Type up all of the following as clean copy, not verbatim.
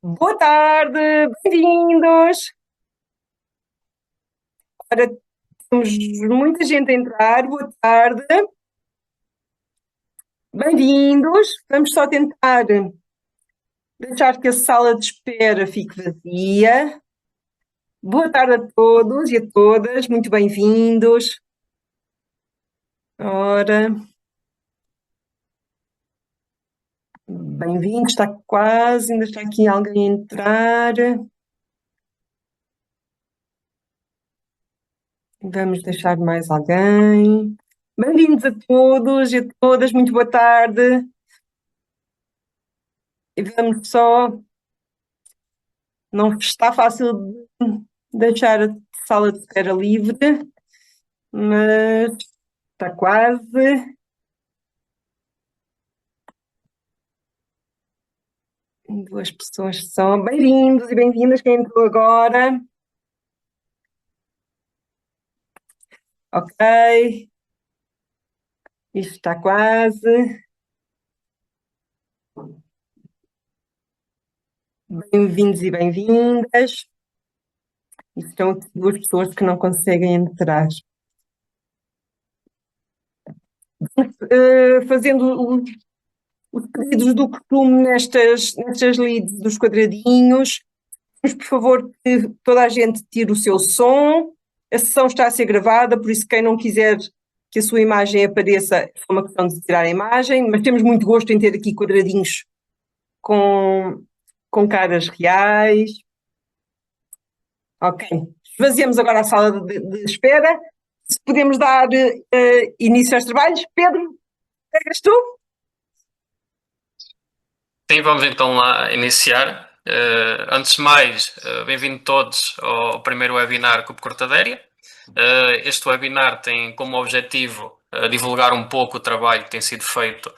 Boa tarde, bem-vindos. Ora, temos muita gente a entrar. Boa tarde, bem-vindos. Vamos só tentar deixar que a sala de espera fique vazia. Boa tarde a todos e a todas, muito bem-vindos. Ora, bem-vindos, está quase, ainda está aqui alguém a entrar. Vamos deixar mais alguém. Bem-vindos a todos e a todas, muito boa tarde. E vamos só. Não está fácil de deixar a sala de espera livre, mas está quase. Duas pessoas só. Bem-vindos e bem-vindas, quem entrou agora. Ok, isto está quase. Bem-vindos e bem-vindas. E estão aqui duas pessoas que não conseguem entrar. Fazendo os pedidos do costume nestas leads dos quadradinhos. Por favor, que toda a gente tire o seu som. A sessão está a ser gravada, por isso quem não quiser que a sua imagem apareça, é uma questão de tirar a imagem, mas temos muito gosto em ter aqui quadradinhos com, com caras reais. Ok. Esvaziamos agora a sala de espera. Se podemos dar início aos trabalhos. Pedro, pegas tu? Sim, vamos então lá iniciar. Antes de mais, bem-vindo todos ao primeiro webinar Cubo Cortadéria. Este webinar tem como objetivo divulgar um pouco o trabalho que tem sido feito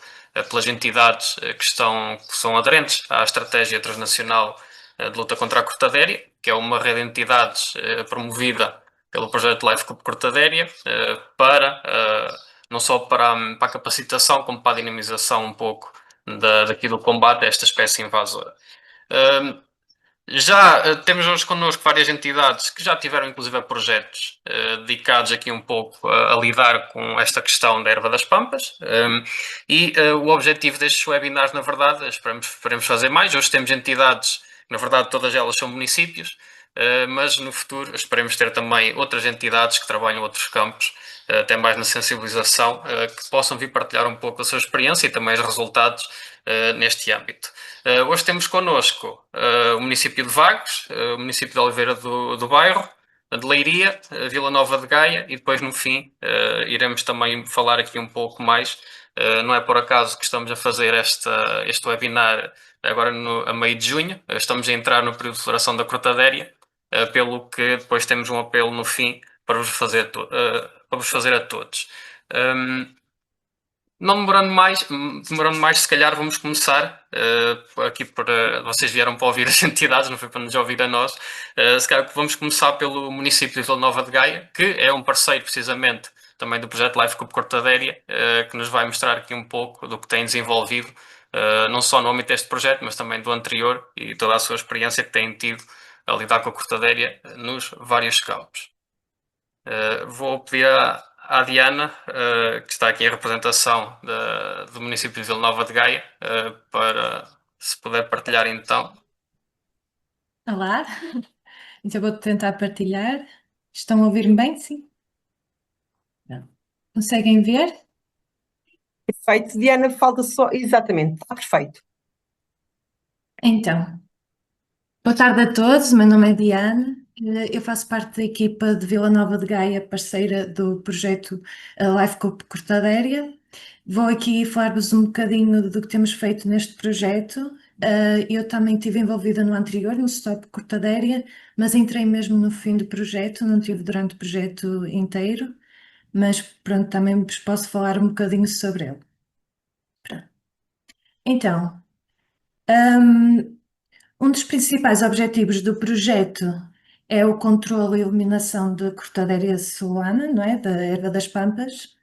pelas entidades que são aderentes à Estratégia Transnacional de Luta contra a Cortadéria, que é uma rede de entidades promovida pelo projeto Life Cubo Cortadéria para não só para a capacitação, como para a dinamização um pouco daqui do combate a esta espécie invasora. Já temos hoje connosco várias entidades que já tiveram inclusive projetos dedicados aqui um pouco a lidar com esta questão da erva das pampas e o objetivo destes webinars, na verdade, esperemos fazer mais. Hoje temos entidades, na verdade todas elas são municípios, mas no futuro esperemos ter também outras entidades que trabalham outros campos, até mais na sensibilização, que possam vir partilhar um pouco a sua experiência e também os resultados neste âmbito. Hoje temos connosco o município de Vagos, o município de Oliveira do Bairro, de Leiria, Vila Nova de Gaia e depois no fim iremos também falar aqui um pouco mais. Não é por acaso que estamos a fazer este webinar agora a meio de junho, estamos a entrar no período de floração da Cortadéria, pelo que depois temos um apelo no fim para vos fazer, para vos fazer a todos. Não demorando mais, se calhar vamos começar aqui para vocês vieram para ouvir as entidades, não foi para nos ouvir a nós. Se calhar vamos começar pelo município de Vila Nova de Gaia, que é um parceiro precisamente também do projeto Life Cubo Cortadéria, que nos vai mostrar aqui um pouco do que tem desenvolvido, não só no âmbito deste projeto, mas também do anterior e toda a sua experiência que tem tido a lidar com a cortadéria nos vários campos. Vou pedir à Diana, que está aqui em representação do município de Vila Nova de Gaia, para se puder partilhar então. Olá, então vou tentar partilhar. Estão a ouvir-me bem? Sim? Conseguem ver? Perfeito. Diana, falta só. Exatamente, está perfeito. Então, boa tarde a todos, meu nome é Diana, eu faço parte da equipa de Vila Nova de Gaia, parceira do projeto Life Cup Cortadéria. Vou aqui falar-vos um bocadinho do que temos feito neste projeto. Eu também estive envolvida no anterior, no Stop Cortadéria, mas entrei mesmo no fim do projeto, não estive durante o projeto inteiro, mas pronto, também vos posso falar um bocadinho sobre ele. Pronto. Então, um dos principais objetivos do projeto é o controle e eliminação da cortadeira solana, não é? Da erva das pampas.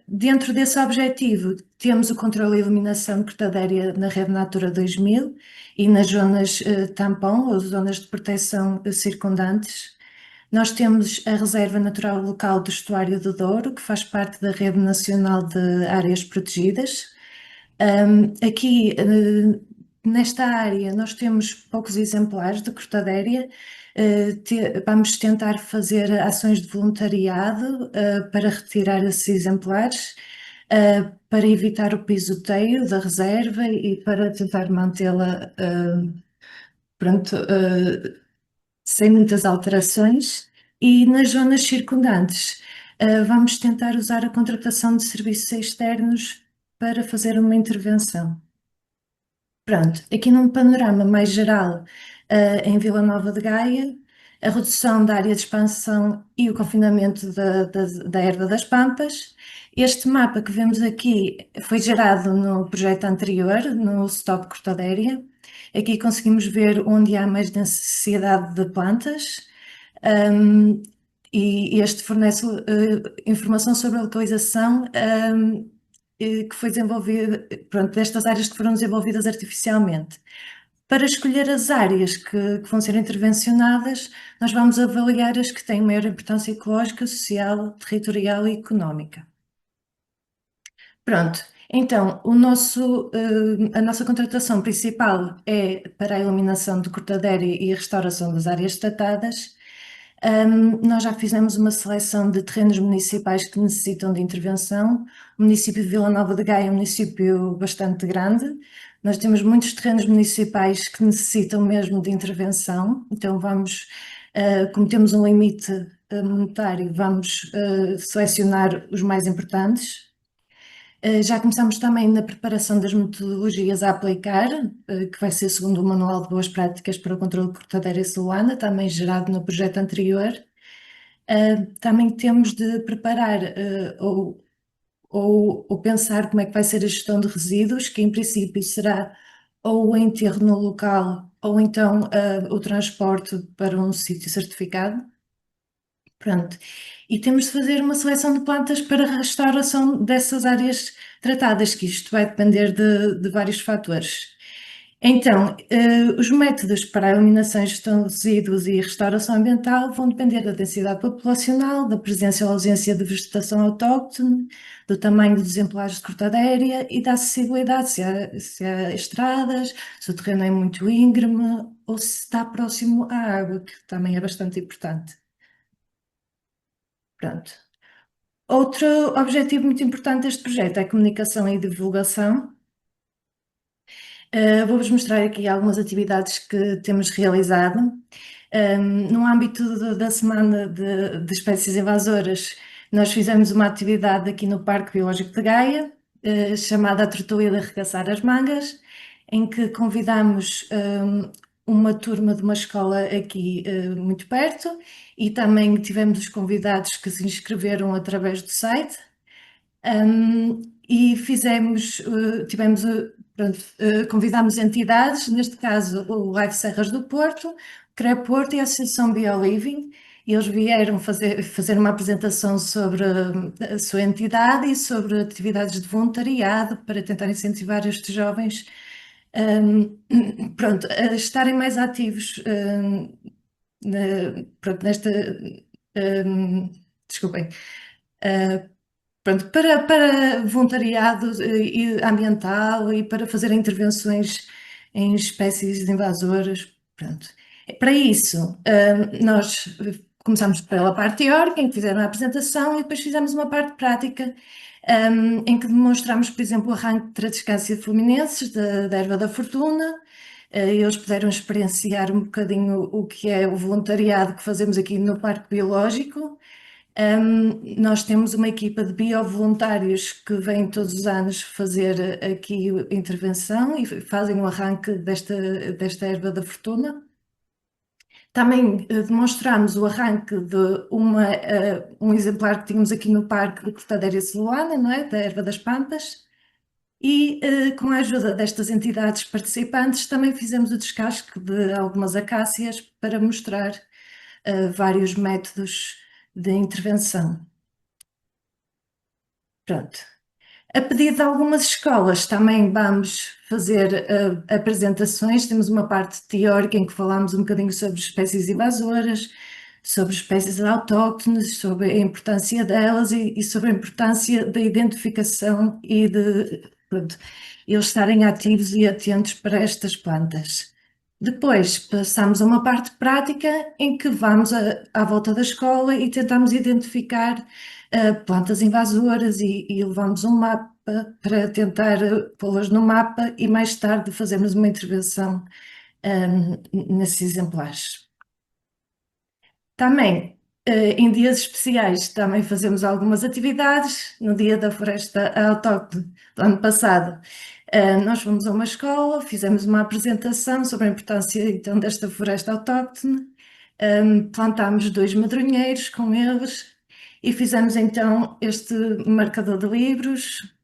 Dentro desse objetivo, temos o controle e iluminação de cortadeira na rede Natura 2000 e nas zonas tampão, ou zonas de proteção circundantes. Nós temos a Reserva Natural Local do Estuário do Douro, que faz parte da Rede Nacional de Áreas Protegidas. Aqui, nesta área, nós temos poucos exemplares de cortadeira. Vamos tentar fazer ações de voluntariado para retirar esses exemplares, para evitar o pisoteio da reserva e para tentar mantê-la, pronto, sem muitas alterações. E nas zonas circundantes, vamos tentar usar a contratação de serviços externos para fazer uma intervenção. Pronto, aqui num panorama mais geral, em Vila Nova de Gaia, a redução da área de expansão e o confinamento da erva das Pampas. Este mapa que vemos aqui foi gerado no projeto anterior, no Stop Cortadeira. Aqui conseguimos ver onde há mais necessidade de plantas, e este fornece informação sobre a localização que foi desenvolvida, pronto, destas áreas que foram desenvolvidas artificialmente. Para escolher as áreas que vão ser intervencionadas, nós vamos avaliar as que têm maior importância ecológica, social, territorial e económica. Pronto, então a nossa contratação principal é para a iluminação de cortadeira e a restauração das áreas tratadas. Nós já fizemos uma seleção de terrenos municipais que necessitam de intervenção. O município de Vila Nova de Gaia é um município bastante grande. Nós temos muitos terrenos municipais que necessitam mesmo de intervenção, então como temos um limite monetário, vamos selecionar os mais importantes. Já começamos também na preparação das metodologias a aplicar, que vai ser segundo o Manual de Boas Práticas para o Controle de Cortadeira Celuana, também gerado no projeto anterior. Também temos de preparar ou pensar como é que vai ser a gestão de resíduos, que em princípio será ou o enterro no local ou então o transporte para um sítio certificado. Pronto. E temos de fazer uma seleção de plantas para a restauração dessas áreas tratadas, que isto vai depender de vários fatores. Então, os métodos para a eliminação e gestão de resíduos e restauração ambiental vão depender da densidade populacional, da presença ou ausência de vegetação autóctone, do tamanho dos exemplares de cortadeira e da acessibilidade, se há estradas, se o terreno é muito íngreme ou se está próximo à água, que também é bastante importante. Pronto. Outro objetivo muito importante deste projeto é a comunicação e divulgação. Vou-vos mostrar aqui algumas atividades que temos realizado. No âmbito da Semana de Espécies Invasoras, nós fizemos uma atividade aqui no Parque Biológico de Gaia, chamada A Tertúlia de Arregaçar as Mangas, em que convidamos uma turma de uma escola aqui muito perto e também tivemos os convidados que se inscreveram através do site. E convidámos entidades, neste caso o Live Serras do Porto, o CRE Porto e a Associação BioLiving, e eles vieram fazer uma apresentação sobre a sua entidade e sobre atividades de voluntariado para tentar incentivar estes jovens a estarem mais ativos desculpem, para voluntariado ambiental e para fazer intervenções em espécies invasoras. Pronto. Para isso, nós começamos pela parte teórica, em que fizeram a apresentação, e depois fizemos uma parte prática, em que demonstramos, por exemplo, o arranque de tradescância fluminenses da Erva da Fortuna. Eles puderam experienciar um bocadinho o que é o voluntariado que fazemos aqui no Parque Biológico. Nós temos uma equipa de biovoluntários que vêm todos os anos fazer aqui intervenção e fazem o arranque desta erva da fortuna. Também demonstramos o arranque de um exemplar que tínhamos aqui no parque de cortadeira celuana, não é? Da erva das Pampas. E com a ajuda destas entidades participantes também fizemos o descasque de algumas acácias para mostrar vários métodos de intervenção. Pronto. A pedido de algumas escolas, também vamos fazer apresentações. Temos uma parte teórica em que falamos um bocadinho sobre espécies invasoras, sobre espécies autóctones, sobre a importância delas e sobre a importância da identificação e de, pronto, eles estarem ativos e atentos para estas plantas. Depois passamos a uma parte prática em que vamos à volta da escola e tentamos identificar plantas invasoras e levamos um mapa para tentar pô-las no mapa e mais tarde fazermos uma intervenção nesses exemplares. Também, em dias especiais, também fazemos algumas atividades. No dia da Floresta Autóctone do ano passado, nós fomos a uma escola, fizemos uma apresentação sobre a importância então desta floresta autóctone, plantámos 2 madronheiros com eles e fizemos então este marcador de livros,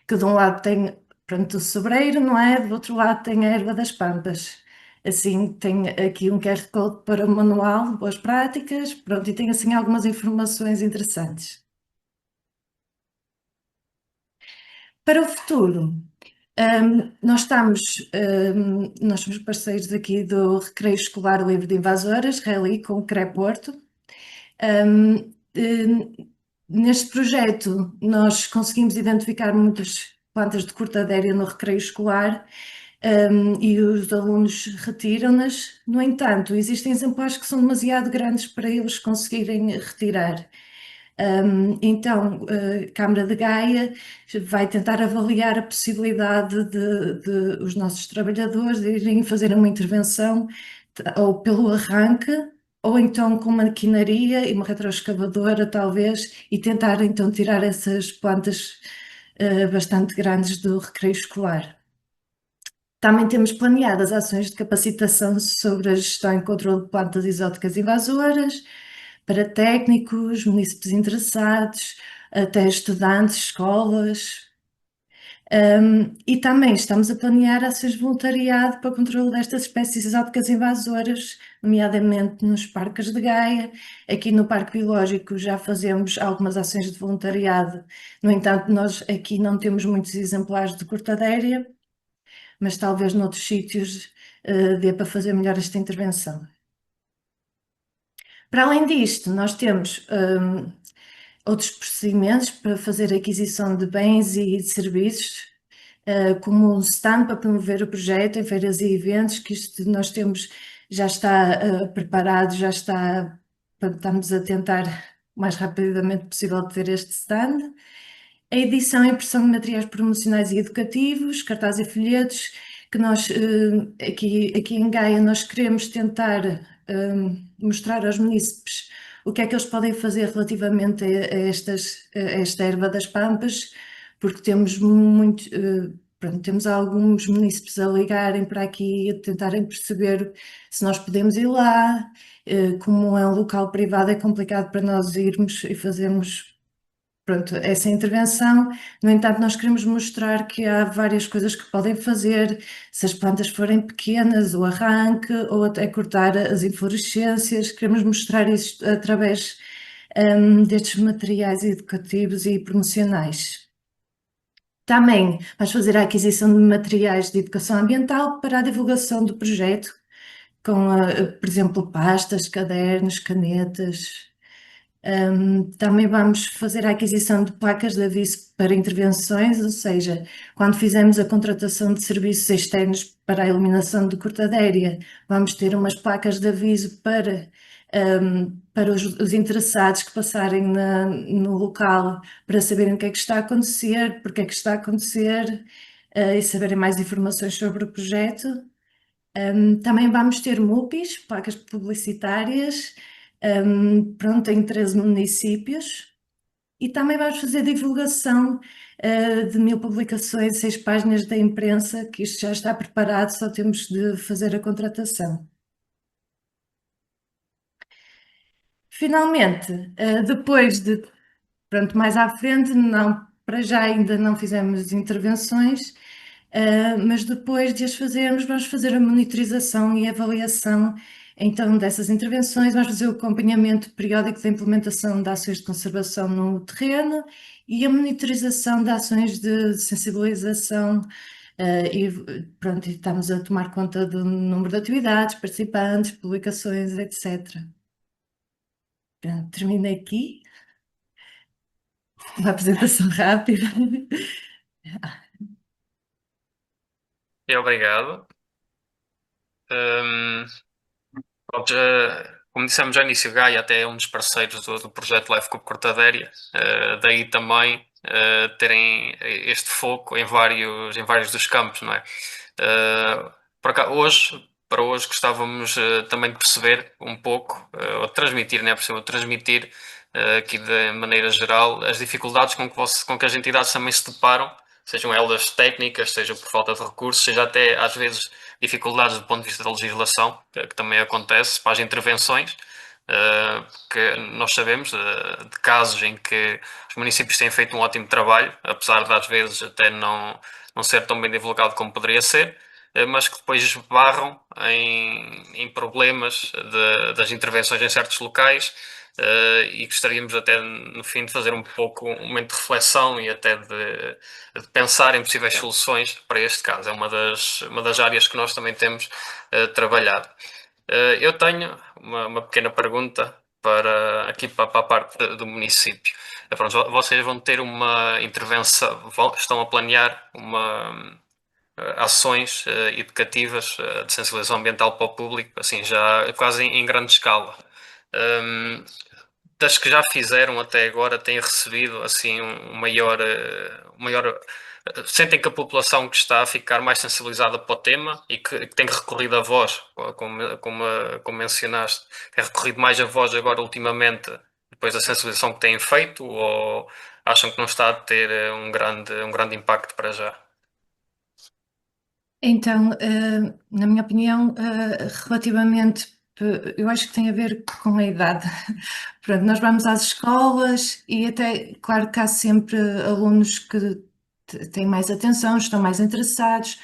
que de um lado tem, pronto, o sobreiro, não é? Do outro lado tem a erva das pampas. Assim, tem aqui um QR Code para o manual de boas práticas, pronto, e tem assim algumas informações interessantes. Para o futuro, nós somos parceiros aqui do Recreio Escolar Livre de Invasoras, RELI, com o CRE Porto. Neste projeto, nós conseguimos identificar muitas plantas de cortadeira no recreio escolar, e os alunos retiram-nas. No entanto, existem exemplares que são demasiado grandes para eles conseguirem retirar. Então, a Câmara de Gaia vai tentar avaliar a possibilidade de os nossos trabalhadores irem fazer uma intervenção ou pelo arranque, ou então com maquinaria e uma retroescavadora, talvez, e tentar então tirar essas plantas bastante grandes do recreio escolar. Também temos planeadas ações de capacitação sobre a gestão e controle de plantas exóticas invasoras para técnicos, munícipes interessados, até estudantes, escolas. E também estamos a planear ações de voluntariado para o controle destas espécies exóticas invasoras, nomeadamente nos parques de Gaia. Aqui no Parque Biológico já fazemos algumas ações de voluntariado, no entanto, nós aqui não temos muitos exemplares de cortadeira, mas talvez noutros sítios dê para fazer melhor esta intervenção. Para além disto, nós temos outros procedimentos para fazer aquisição de bens e de serviços, como um stand para promover o projeto em feiras e eventos, que isto nós temos, já está preparado, estamos a tentar o mais rapidamente possível ter este stand. A edição e impressão de materiais promocionais e educativos, cartazes e folhetos, que nós aqui em Gaia nós queremos tentar mostrar aos munícipes o que é que eles podem fazer relativamente a esta erva das pampas, porque temos temos alguns munícipes a ligarem para aqui a tentarem perceber se nós podemos ir lá. Como é um local privado, é complicado para nós irmos e fazermos essa intervenção. No entanto, nós queremos mostrar que há várias coisas que podem fazer, se as plantas forem pequenas, o arranque, ou até cortar as inflorescências. Queremos mostrar isso através destes materiais educativos e promocionais. Também vamos fazer a aquisição de materiais de educação ambiental para a divulgação do projeto, com, por exemplo, pastas, cadernos, canetas. Também vamos fazer a aquisição de placas de aviso para intervenções, ou seja, quando fizermos a contratação de serviços externos para a eliminação de cortadeira, vamos ter umas placas de aviso para os interessados que passarem no local para saberem o que é que está a acontecer, porque é que está a acontecer, e saberem mais informações sobre o projeto. Também vamos ter MUPIs, placas publicitárias, em 13 municípios, e também vamos fazer divulgação de 1000 publicações, 6 páginas da imprensa, que isto já está preparado, só temos de fazer a contratação. Finalmente, depois de, mais à frente, para já ainda não fizemos intervenções, mas depois de as fazermos, vamos fazer a monitorização e avaliação Então, dessas intervenções, vamos fazer o acompanhamento periódico da implementação de ações de conservação no terreno e a monitorização de ações de sensibilização. E pronto, estamos a tomar conta do número de atividades, participantes, publicações, etc. Pronto, terminei aqui. Uma apresentação rápida. E obrigado. Um, pronto, como dissemos já no início, Gaia até é um dos parceiros do projeto Life Cup Cortadéria, daí também terem este foco em vários dos campos, não é? Para hoje gostávamos também de perceber um pouco, ou transmitir, não é possível transmitir aqui de maneira geral as dificuldades com que as entidades também se deparam, sejam elas técnicas, seja por falta de recursos, seja até às vezes dificuldades do ponto de vista da legislação, que também acontece para as intervenções, porque nós sabemos de casos em que os municípios têm feito um ótimo trabalho, apesar de às vezes até não ser tão bem divulgado como poderia ser, mas que depois esbarram em problemas das intervenções em certos locais, e gostaríamos até no fim de fazer um pouco um momento de reflexão e até de pensar em possíveis soluções para este caso. É uma das áreas que nós também temos trabalhado. Eu tenho uma pequena pergunta aqui para a parte do município. Pronto, vocês vão ter uma intervenção, estão a planear ações educativas de sensibilização ambiental para o público, assim, já quase em grande escala. Das que já fizeram até agora, têm recebido assim sentem que a população que está a ficar mais sensibilizada para o tema e que tem recorrido a vós, como mencionaste, tem recorrido mais a vós agora ultimamente, depois da sensibilização que têm feito, ou acham que não está a ter um grande impacto para já? Então, na minha opinião, relativamente, eu acho que tem a ver com a idade. Pronto, nós vamos às escolas e até, claro que há sempre alunos que têm mais atenção, estão mais interessados,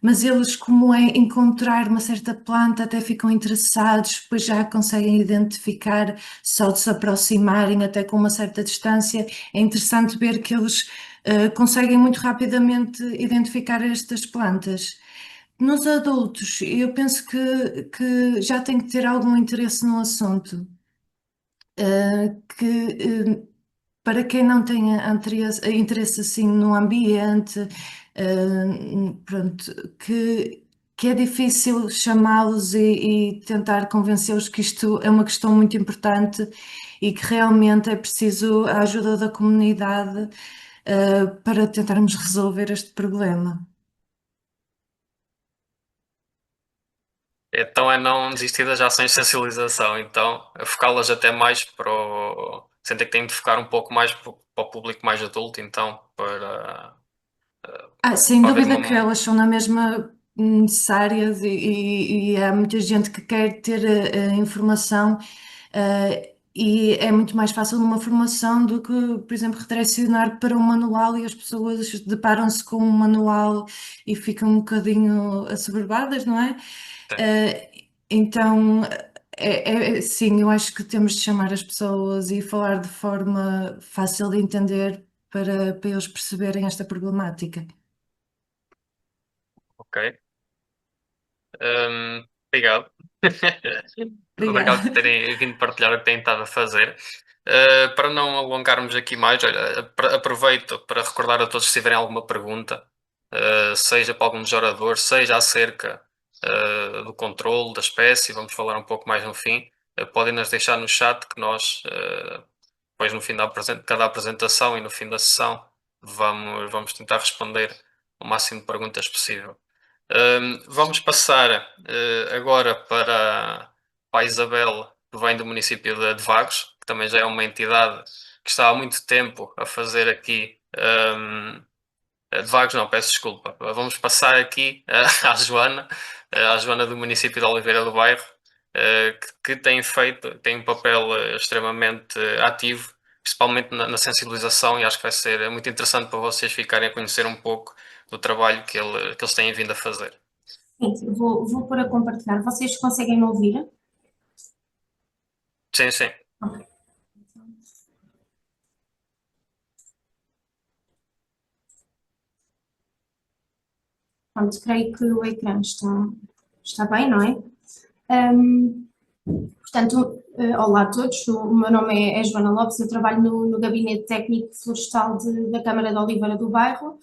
mas eles, como é encontrar uma certa planta, até ficam interessados, depois já conseguem identificar, só de se aproximarem até com uma certa distância. É interessante ver que eles conseguem muito rapidamente identificar estas plantas. Nos adultos, eu penso que já tem que ter algum interesse no assunto. Para quem não tenha interesse assim no ambiente, pronto, que é difícil chamá-los e tentar convencê-los que isto é uma questão muito importante e que realmente é preciso a ajuda da comunidade, para tentarmos resolver este problema. Então é não desistir das ações de sensibilização, então focá-las até mais sentem que têm de focar um pouco mais para o público mais adulto, então Sem para haver dúvida que elas são na mesma necessárias e há muita gente que quer ter informação, e é muito mais fácil numa formação do que, por exemplo, redirecionar para um manual e as pessoas deparam-se com um manual e ficam um bocadinho assoberbadas, não é? Então, sim, eu acho que temos de chamar as pessoas e falar de forma fácil de entender para eles perceberem esta problemática. Ok. Obrigado. Obrigado por Obrigada. terem vindo partilhar o que têm estado a fazer. Para não alongarmos aqui mais, olha, aproveito para recordar a todos se tiverem alguma pergunta, seja para algum dos oradores, seja acerca do controle da espécie, vamos falar um pouco mais no fim, podem nos deixar no chat que nós, depois no fim cada apresentação e no fim da sessão, vamos tentar responder o máximo de perguntas possível. Vamos passar agora para a Isabel, que vem do município de Vagos, que também já é uma entidade que está há muito tempo a fazer aqui. De Vagos, não, peço desculpa. Vamos passar aqui à Joana do município de Oliveira do Bairro, que tem um papel extremamente ativo, principalmente na sensibilização, e acho que vai ser muito interessante para vocês ficarem a conhecer um pouco do trabalho que eles têm vindo a fazer. Sim, vou pôr a compartilhar. Vocês conseguem me ouvir? Sim, sim. Ok. Pronto, creio que o ecrã está bem, não é? Portanto, olá a todos, o meu nome é Joana Lopes, eu trabalho no Gabinete Técnico Florestal da Câmara de Oliveira do Bairro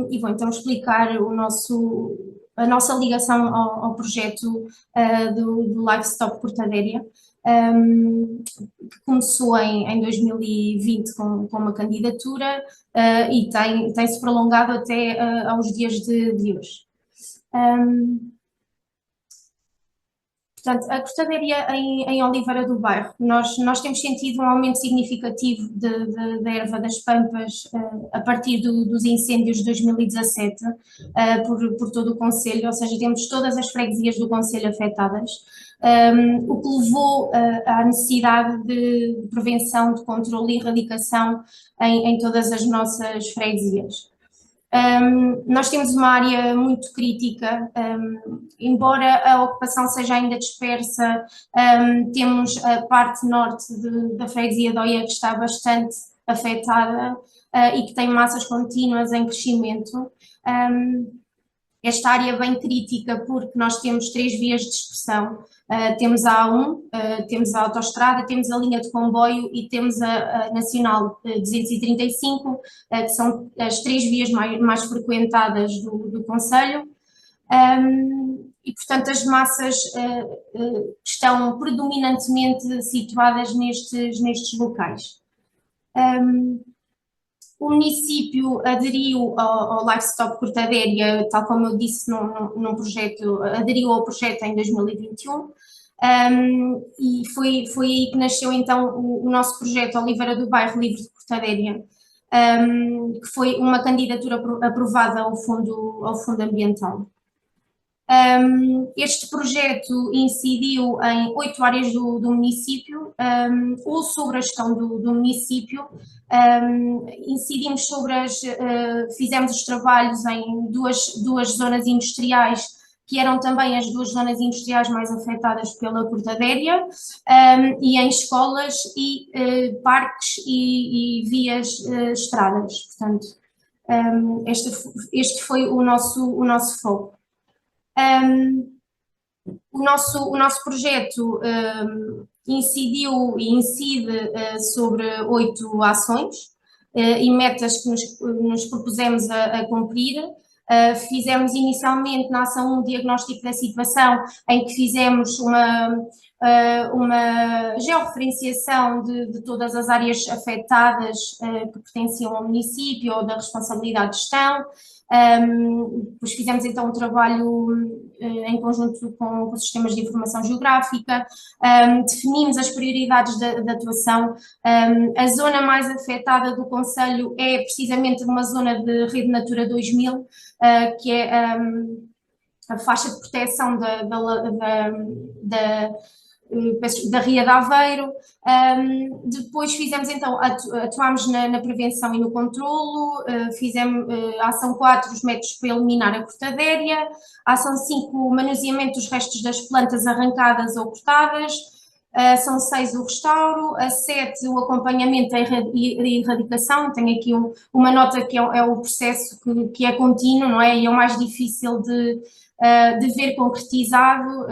e vou então explicar a nossa ligação ao projeto do Livestock Cortadeira, que começou em 2020 com uma candidatura e tem-se prolongado até aos dias de hoje. Portanto, a cortadeira em Oliveira do Bairro, nós temos sentido um aumento significativo da erva das pampas a partir dos incêndios de 2017 por todo o concelho, ou seja, temos todas as freguesias do concelho afetadas, o que levou à necessidade de prevenção, de controle e erradicação em todas as nossas freguesias. Nós temos uma área muito crítica, embora a ocupação seja ainda dispersa, temos a parte norte da freguesia de Oia que está bastante afetada e que tem massas contínuas em crescimento. Esta área é bem crítica porque nós temos 3 vias de expressão, temos a A1, temos a autoestrada, temos a linha de comboio e temos a Nacional 235, que são as 3 vias mais frequentadas do concelho, e portanto as massas estão predominantemente situadas nestes locais. O município aderiu ao Livestock Cortadeira, tal como eu disse num projeto, aderiu ao projeto em 2021, e foi aí que nasceu então o nosso projeto Oliveira do Bairro Livre de Cortadeira, que foi uma candidatura aprovada ao Fundo Ambiental. Este projeto incidiu em 8 áreas do município, ou sobre a gestão do município. Incidimos fizemos os trabalhos em duas zonas industriais, que eram também as 2 zonas industriais mais afetadas pela cortadeira, e em escolas e parques e vias estradas. Portanto, este foi o nosso foco. O nosso projeto incidiu e incide sobre 8 ações e metas que nos propusemos a cumprir. Fizemos inicialmente na ação 1 diagnóstico da situação, em que fizemos uma georreferenciação de todas as áreas afetadas que pertenciam ao município ou da responsabilidade de gestão. Depois fizemos então um trabalho em conjunto com os sistemas de informação geográfica, definimos as prioridades da atuação. A zona mais afetada do concelho é precisamente uma zona de Rede Natura 2000, que é a faixa de proteção da Ria de Aveiro. Depois fizemos então, atuámos na prevenção e no controlo, fizemos a ação 4, os métodos para eliminar a cortadeira, a ação 5, o manuseamento dos restos das plantas arrancadas ou cortadas, a ação 6, o restauro, a 7, o acompanhamento e erradicação. Tenho aqui uma nota que é o processo que é contínuo, não é? E é o mais difícil de ver concretizado,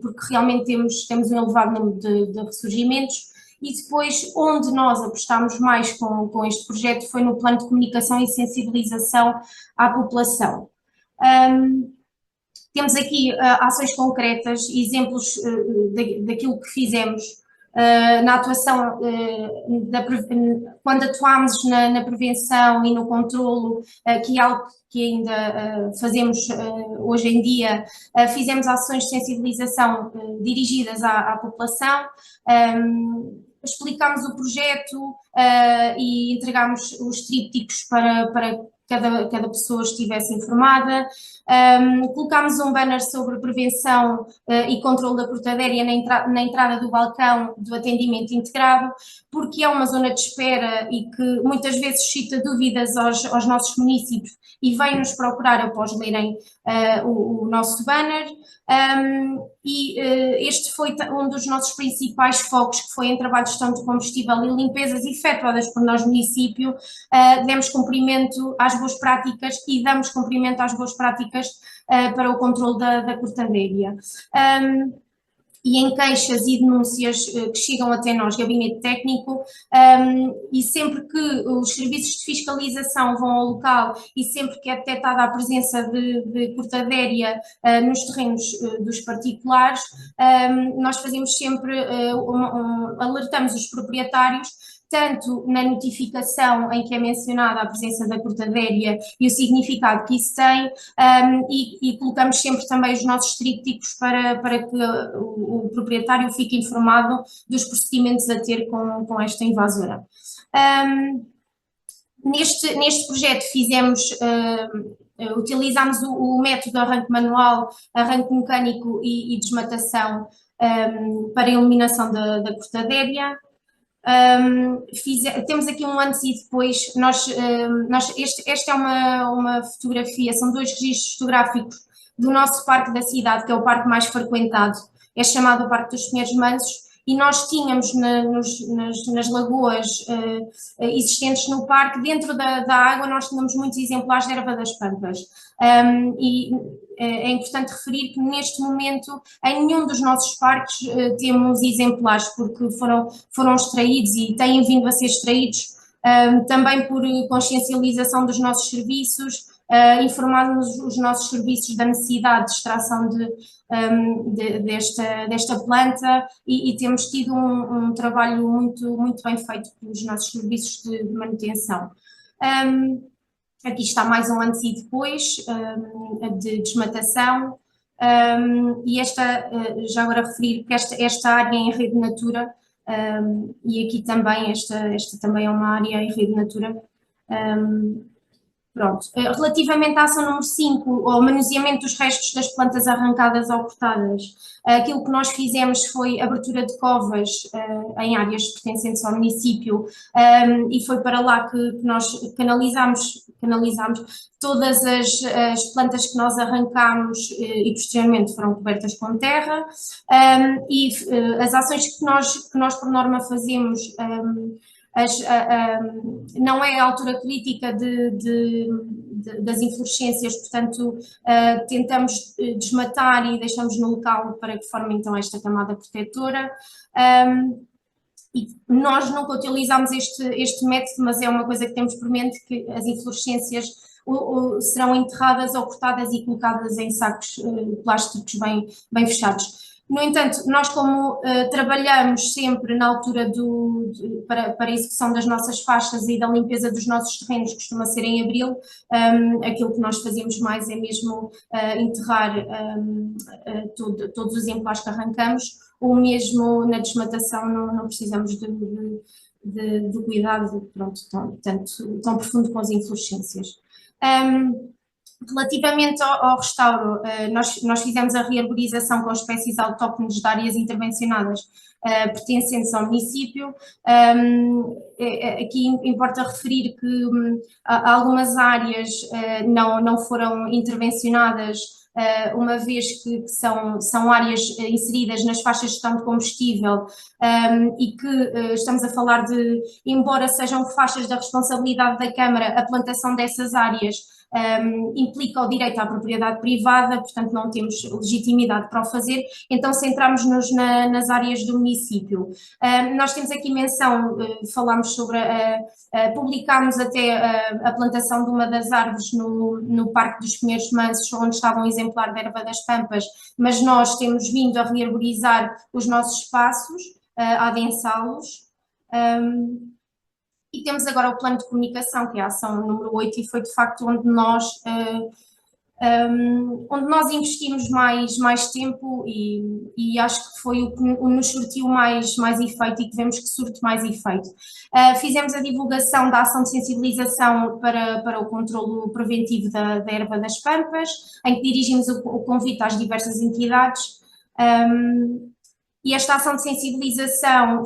porque realmente temos um elevado número de ressurgimentos. E depois, onde nós apostámos mais com este projeto foi no plano de comunicação e sensibilização à população. Temos aqui ações concretas, exemplos daquilo que fizemos na atuação, quando atuámos na prevenção e no controlo, que é algo que ainda fazemos hoje em dia. Fizemos ações de sensibilização dirigidas à população, explicámos o projeto e entregámos os trípticos para cada pessoa estivesse informada. Colocámos um banner sobre prevenção e controle da cortadeira na entrada do balcão do atendimento integrado, porque é uma zona de espera e que muitas vezes suscita dúvidas aos nossos municípios e vêm-nos procurar após lerem o nosso banner. Este foi um dos nossos principais focos, que foi em trabalho de gestão de combustível e limpezas efetuadas por nós município. Demos cumprimento às boas práticas e damos cumprimento às boas práticas para o controle da cortadeira. E em queixas e denúncias que chegam até nós, gabinete técnico, e sempre que os serviços de fiscalização vão ao local e sempre que é detectada a presença de cortadeira nos terrenos dos particulares, nós fazemos sempre, alertamos os proprietários, tanto na notificação em que é mencionada a presença da cortadeira e o significado que isso tem, e colocamos sempre também os nossos trípticos para que o proprietário fique informado dos procedimentos a ter com esta invasora. Neste projeto utilizámos o método de arranque manual, arranque mecânico e desmatação para a eliminação da cortadeira. Temos aqui um antes e depois. Esta é uma fotografia, são 2 registros fotográficos do nosso parque da cidade, que é o parque mais frequentado, é chamado o Parque dos Pinheiros Mansos, e nós tínhamos nas lagoas existentes no parque, dentro da água nós tínhamos muitos exemplares de erva das pampas. E é importante referir que neste momento em nenhum dos nossos parques temos exemplares, porque foram extraídos e têm vindo a ser extraídos também por consciencialização dos nossos serviços, informarmos os nossos serviços da necessidade de extração desta planta, e temos tido um trabalho muito bem feito pelos nossos serviços de manutenção. Aqui está mais um antes e depois de desmatação, e já agora referir que esta área é em rede Natura, e aqui também, esta também é uma área em rede Natura. Pronto. Relativamente à ação número 5, ao manuseamento dos restos das plantas arrancadas ou cortadas, aquilo que nós fizemos foi abertura de covas em áreas pertencentes ao município, e foi para lá que nós canalizámos todas as plantas que nós arrancámos e posteriormente foram cobertas com terra, e as ações que nós por norma fazemos, não é a altura crítica das inflorescências, portanto tentamos desmatar e deixamos no local para que forme então esta camada protetora. E nós nunca utilizamos este método, mas é uma coisa que temos por mente, que as inflorescências serão enterradas ou cortadas e colocadas em sacos plásticos bem fechados. No entanto, nós como trabalhamos sempre na altura para a execução das nossas faixas e da limpeza dos nossos terrenos, costuma ser em abril, aquilo que nós fazemos mais é mesmo enterrar todos os exemplares que arrancamos, ou mesmo na desmatação não precisamos de cuidado tão profundo com as inflorescências. Relativamente ao restauro, nós fizemos a rearborização com espécies autóctones de áreas intervencionadas pertencentes ao município. Aqui importa referir que algumas áreas não foram intervencionadas, uma vez que são áreas inseridas nas faixas de gestão de combustível, e que estamos a falar embora sejam faixas da responsabilidade da Câmara, a plantação dessas áreas implica o direito à propriedade privada, portanto não temos legitimidade para o fazer, então centramos-nos nas áreas do município. Nós temos aqui menção, falámos sobre, publicámos até a plantação de uma das árvores no Parque dos Pinheiros Mansos, onde estava um exemplar da erva das pampas, mas nós temos vindo a rearborizar os nossos espaços, a adensá-los. E temos agora o plano de comunicação, que é a ação número 8, e foi de facto onde nós onde nós investimos mais tempo e acho que foi o que nos surtiu mais efeito e que vemos que surte mais efeito. Fizemos a divulgação da ação de sensibilização para o controlo preventivo da erva das pampas, em que dirigimos o convite às diversas entidades. E esta ação de sensibilização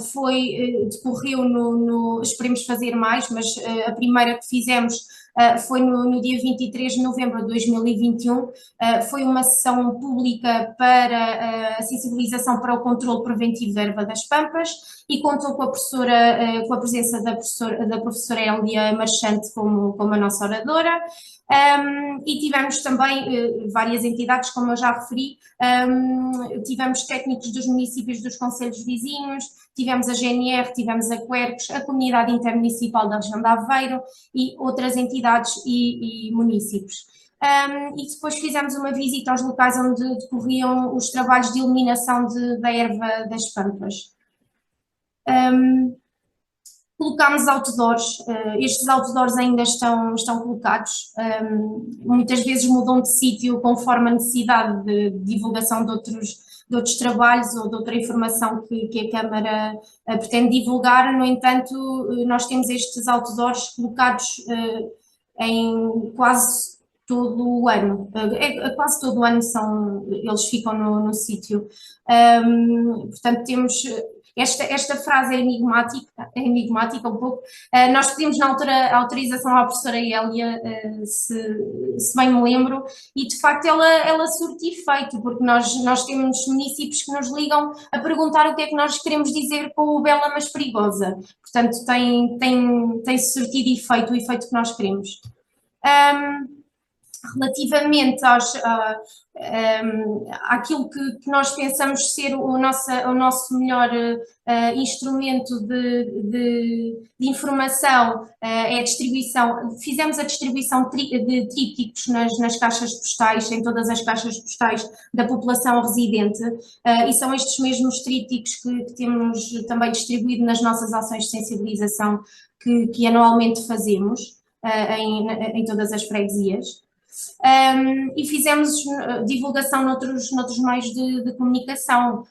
decorreu esperemos fazer mais, mas a primeira que fizemos foi no dia 23 de novembro de 2021, foi uma sessão pública para a sensibilização para o controle preventivo da erva das pampas e contou com a presença da professora Hélia Marchante como a nossa oradora. E tivemos também várias entidades, como eu já referi, tivemos técnicos dos municípios dos concelhos vizinhos, tivemos a GNR, tivemos a Quercus, a Comunidade Intermunicipal da região de Aveiro e outras entidades e municípios. E depois fizemos uma visita aos locais onde decorriam os trabalhos de eliminação da erva das pampas. Colocámos outdoors, estes outdoors ainda estão colocados, muitas vezes mudam de sítio conforme a necessidade de divulgação de outros trabalhos ou de outra informação que a Câmara pretende divulgar. No entanto, nós temos estes outdoors colocados em quase todo o ano, quase todo o ano eles ficam no sítio. Portanto, temos... Esta frase é enigmática um pouco. Nós pedimos na altura a autorização à professora Hélia, se bem me lembro, e de facto ela surte efeito, porque nós temos municípios que nos ligam a perguntar o que é que nós queremos dizer com o bela mas perigosa. Portanto, tem surtido efeito, o efeito que nós queremos. Relativamente àquilo que nós pensamos ser o nosso melhor instrumento de informação, é a distribuição. Fizemos a distribuição de trípticos nas caixas postais, em todas as caixas postais da população residente, e são estes mesmos trípticos que temos também distribuído nas nossas ações de sensibilização que anualmente fazemos em todas as freguesias. E fizemos divulgação noutros meios de comunicação,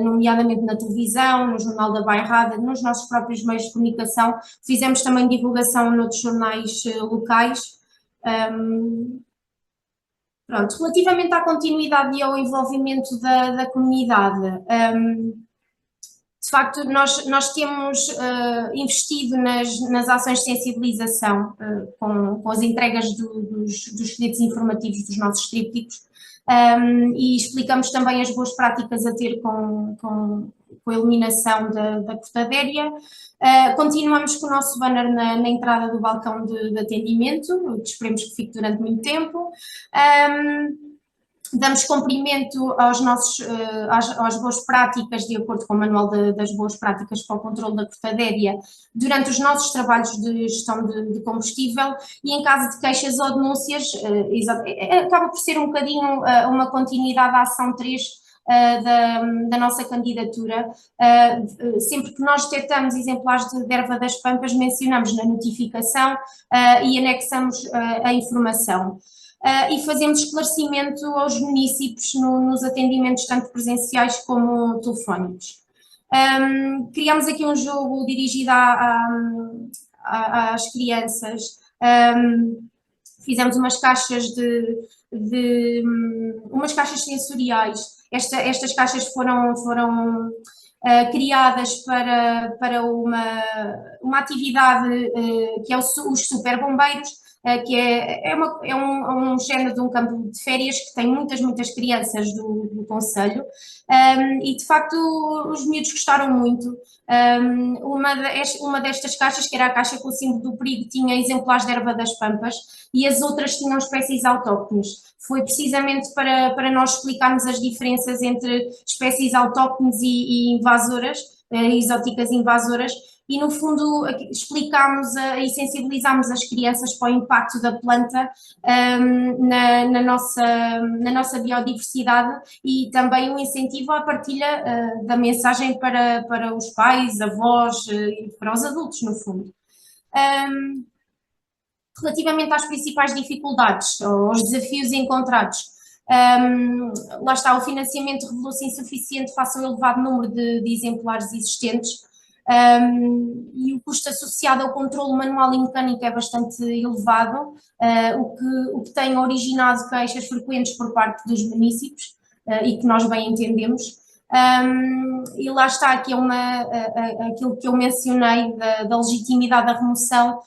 nomeadamente na televisão, no Jornal da Bairrada, nos nossos próprios meios de comunicação. Fizemos também divulgação noutros jornais locais. Pronto, relativamente à continuidade e ao envolvimento da comunidade, de facto, nós temos investido nas ações de sensibilização com as entregas dos folhetos informativos dos nossos trípticos e explicamos também as boas práticas a ter com a eliminação da cortadéria. Continuamos com o nosso banner na entrada do balcão de atendimento, que esperemos que fique durante muito tempo. Damos cumprimento às boas práticas, de acordo com o Manual das Boas Práticas para o Controlo da Cortadéria, durante os nossos trabalhos de gestão de combustível e em caso de queixas ou denúncias, acaba por ser um bocadinho uma continuidade da ação 3 da nossa candidatura. Sempre que nós detectamos exemplares de erva das pampas, mencionamos na notificação e anexamos a informação. E fazemos esclarecimento aos municípios nos atendimentos tanto presenciais como telefónicos. Criamos aqui um jogo dirigido às crianças, fizemos umas caixas umas caixas sensoriais. Estas caixas foram criadas para uma atividade que é os super bombeiros, que é um género de um campo de férias que tem muitas crianças do concelho, e de facto os miúdos gostaram muito. Uma destas caixas, que era a caixa com o símbolo do perigo, tinha exemplares de erva das pampas e as outras tinham espécies autóctones. Foi precisamente para nós explicarmos as diferenças entre espécies autóctones e invasoras, exóticas invasoras, e no fundo explicámos e sensibilizámos as crianças para o impacto da planta na nossa biodiversidade e também um incentivo à partilha da mensagem para os pais, avós e para os adultos, no fundo. Relativamente às principais dificuldades, aos desafios encontrados, lá está, o financiamento revelou-se insuficiente face ao elevado número de exemplares existentes, e o custo associado ao controle manual e mecânico é bastante elevado, o que tem originado queixas frequentes por parte dos munícipes, e que nós bem entendemos. E lá está aqui aquilo que eu mencionei da legitimidade da remoção,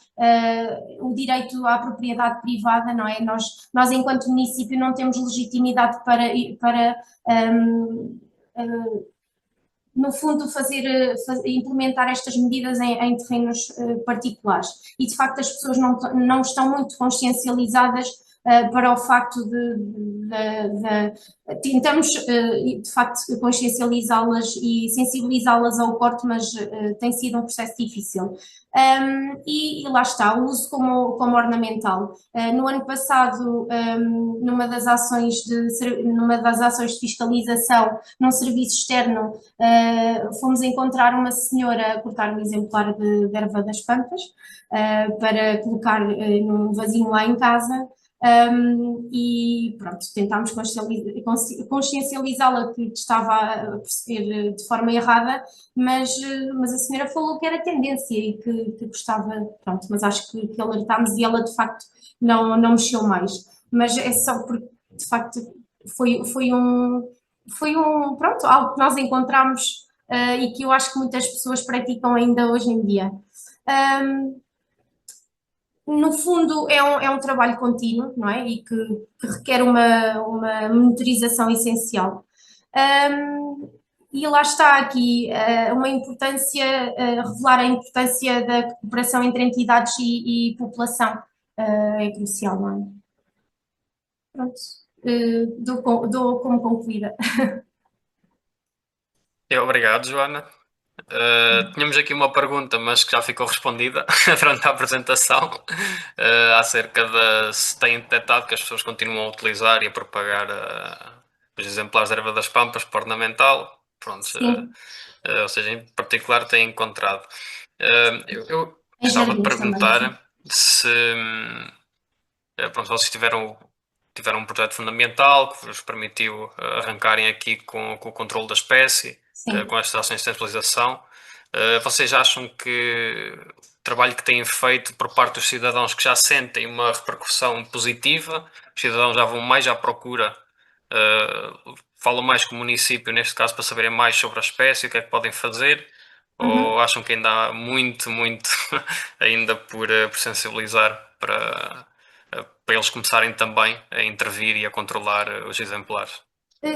o direito à propriedade privada, não é? Nós enquanto município não temos legitimidade para no fundo, implementar estas medidas em terrenos particulares. E, de facto, as pessoas não estão muito consciencializadas para o facto tentamos, de facto, consciencializá-las e sensibilizá-las ao corte, mas tem sido um processo difícil. E lá está, o uso como ornamental. No ano passado, numa das ações de fiscalização, num serviço externo, fomos encontrar uma senhora a cortar um exemplar de erva das pampas para colocar num vasinho lá em casa. E pronto, tentámos consciencializá-la que estava a proceder de forma errada, mas a senhora falou que era tendência e que gostava, pronto, mas acho que alertámos e ela de facto não mexeu mais, mas é só porque de facto foi pronto, algo que nós encontramos e que eu acho que muitas pessoas praticam ainda hoje em dia. No fundo, é um trabalho contínuo, não é? E que requer uma monitorização essencial. E lá está aqui uma importância, revelar a importância da cooperação entre entidades e população. É crucial, não é? Pronto, dou como concluída. Obrigado, Joana. Tínhamos aqui uma pergunta, mas que já ficou respondida durante a apresentação, acerca de se têm detectado que as pessoas continuam a utilizar e a propagar os exemplares da erva das pampas para ornamental. Pronto, ou seja, em particular têm encontrado. Eu gostava de perguntar também, se pronto, vocês tiveram um projeto fundamental que vos permitiu arrancarem aqui com o controle da espécie, com estas ações de sensibilização. Vocês acham que o trabalho que têm feito por parte dos cidadãos que já sentem uma repercussão positiva, os cidadãos já vão mais à procura, falam mais com o município, neste caso, para saberem mais sobre a espécie, o que é que podem fazer, ou acham que ainda há muito ainda por sensibilizar para eles começarem também a intervir e a controlar os exemplares?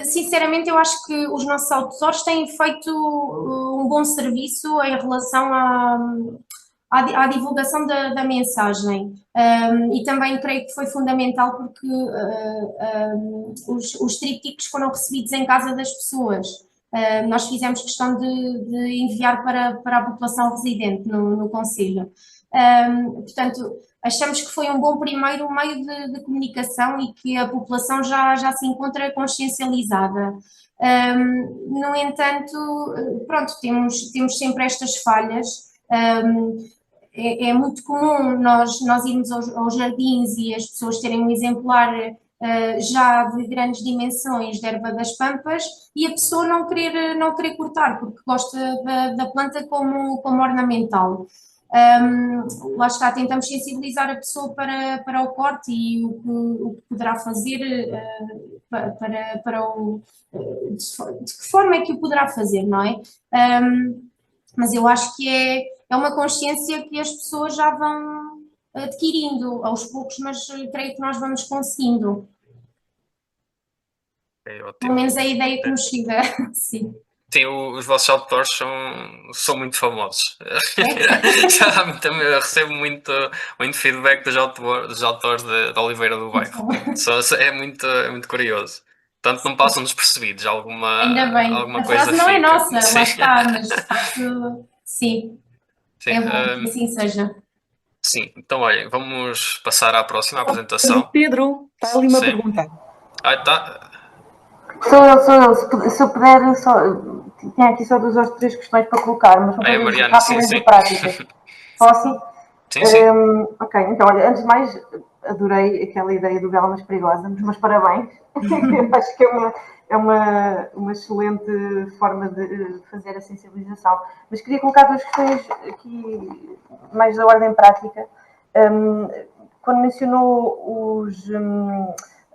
Sinceramente, eu acho que os nossos outdoors têm feito um bom serviço em relação à divulgação da mensagem, e também creio que foi fundamental porque os trípticos foram recebidos em casa das pessoas. Nós fizemos questão de enviar para a população residente no concelho. Portanto, achamos que foi um bom primeiro meio de comunicação e que a população já se encontra consciencializada. No entanto, pronto, temos sempre estas falhas. É muito comum nós irmos aos jardins e as pessoas terem um exemplar já de grandes dimensões de erva das pampas e a pessoa não querer cortar porque gosta da planta como ornamental. Lá está, tentamos sensibilizar a pessoa para o corte e o que poderá fazer de que forma é que o poderá fazer, não é? Mas eu acho que é uma consciência que as pessoas já vão adquirindo aos poucos, mas creio que nós vamos conseguindo. Pelo menos a ideia que nos chega, sim. Sim, os vossos outdoors são muito famosos. Eu recebo muito feedback dos outdoors de Oliveira do Bairro. É muito curioso. Portanto, não passam despercebidos Ainda bem. Alguma coisa frase não fica. É nossa, Sim. Lá está, mas de facto, sim. É bom que assim seja. Sim, então olhem, vamos passar à próxima apresentação. Pedro, está ali uma pergunta. Tá. Sou eu. Se eu puder, tinha aqui só 2 ou 3 questões para colocar, mas vou fazer Mariana, rápidas e práticas. Posso? Sim, sim. Ok, então, olha, antes de mais, adorei aquela ideia do Bela Mas Perigosa, mas meus parabéns. Eu acho que é uma excelente forma de fazer a sensibilização. Mas queria colocar duas questões aqui, mais da ordem prática. Quando mencionou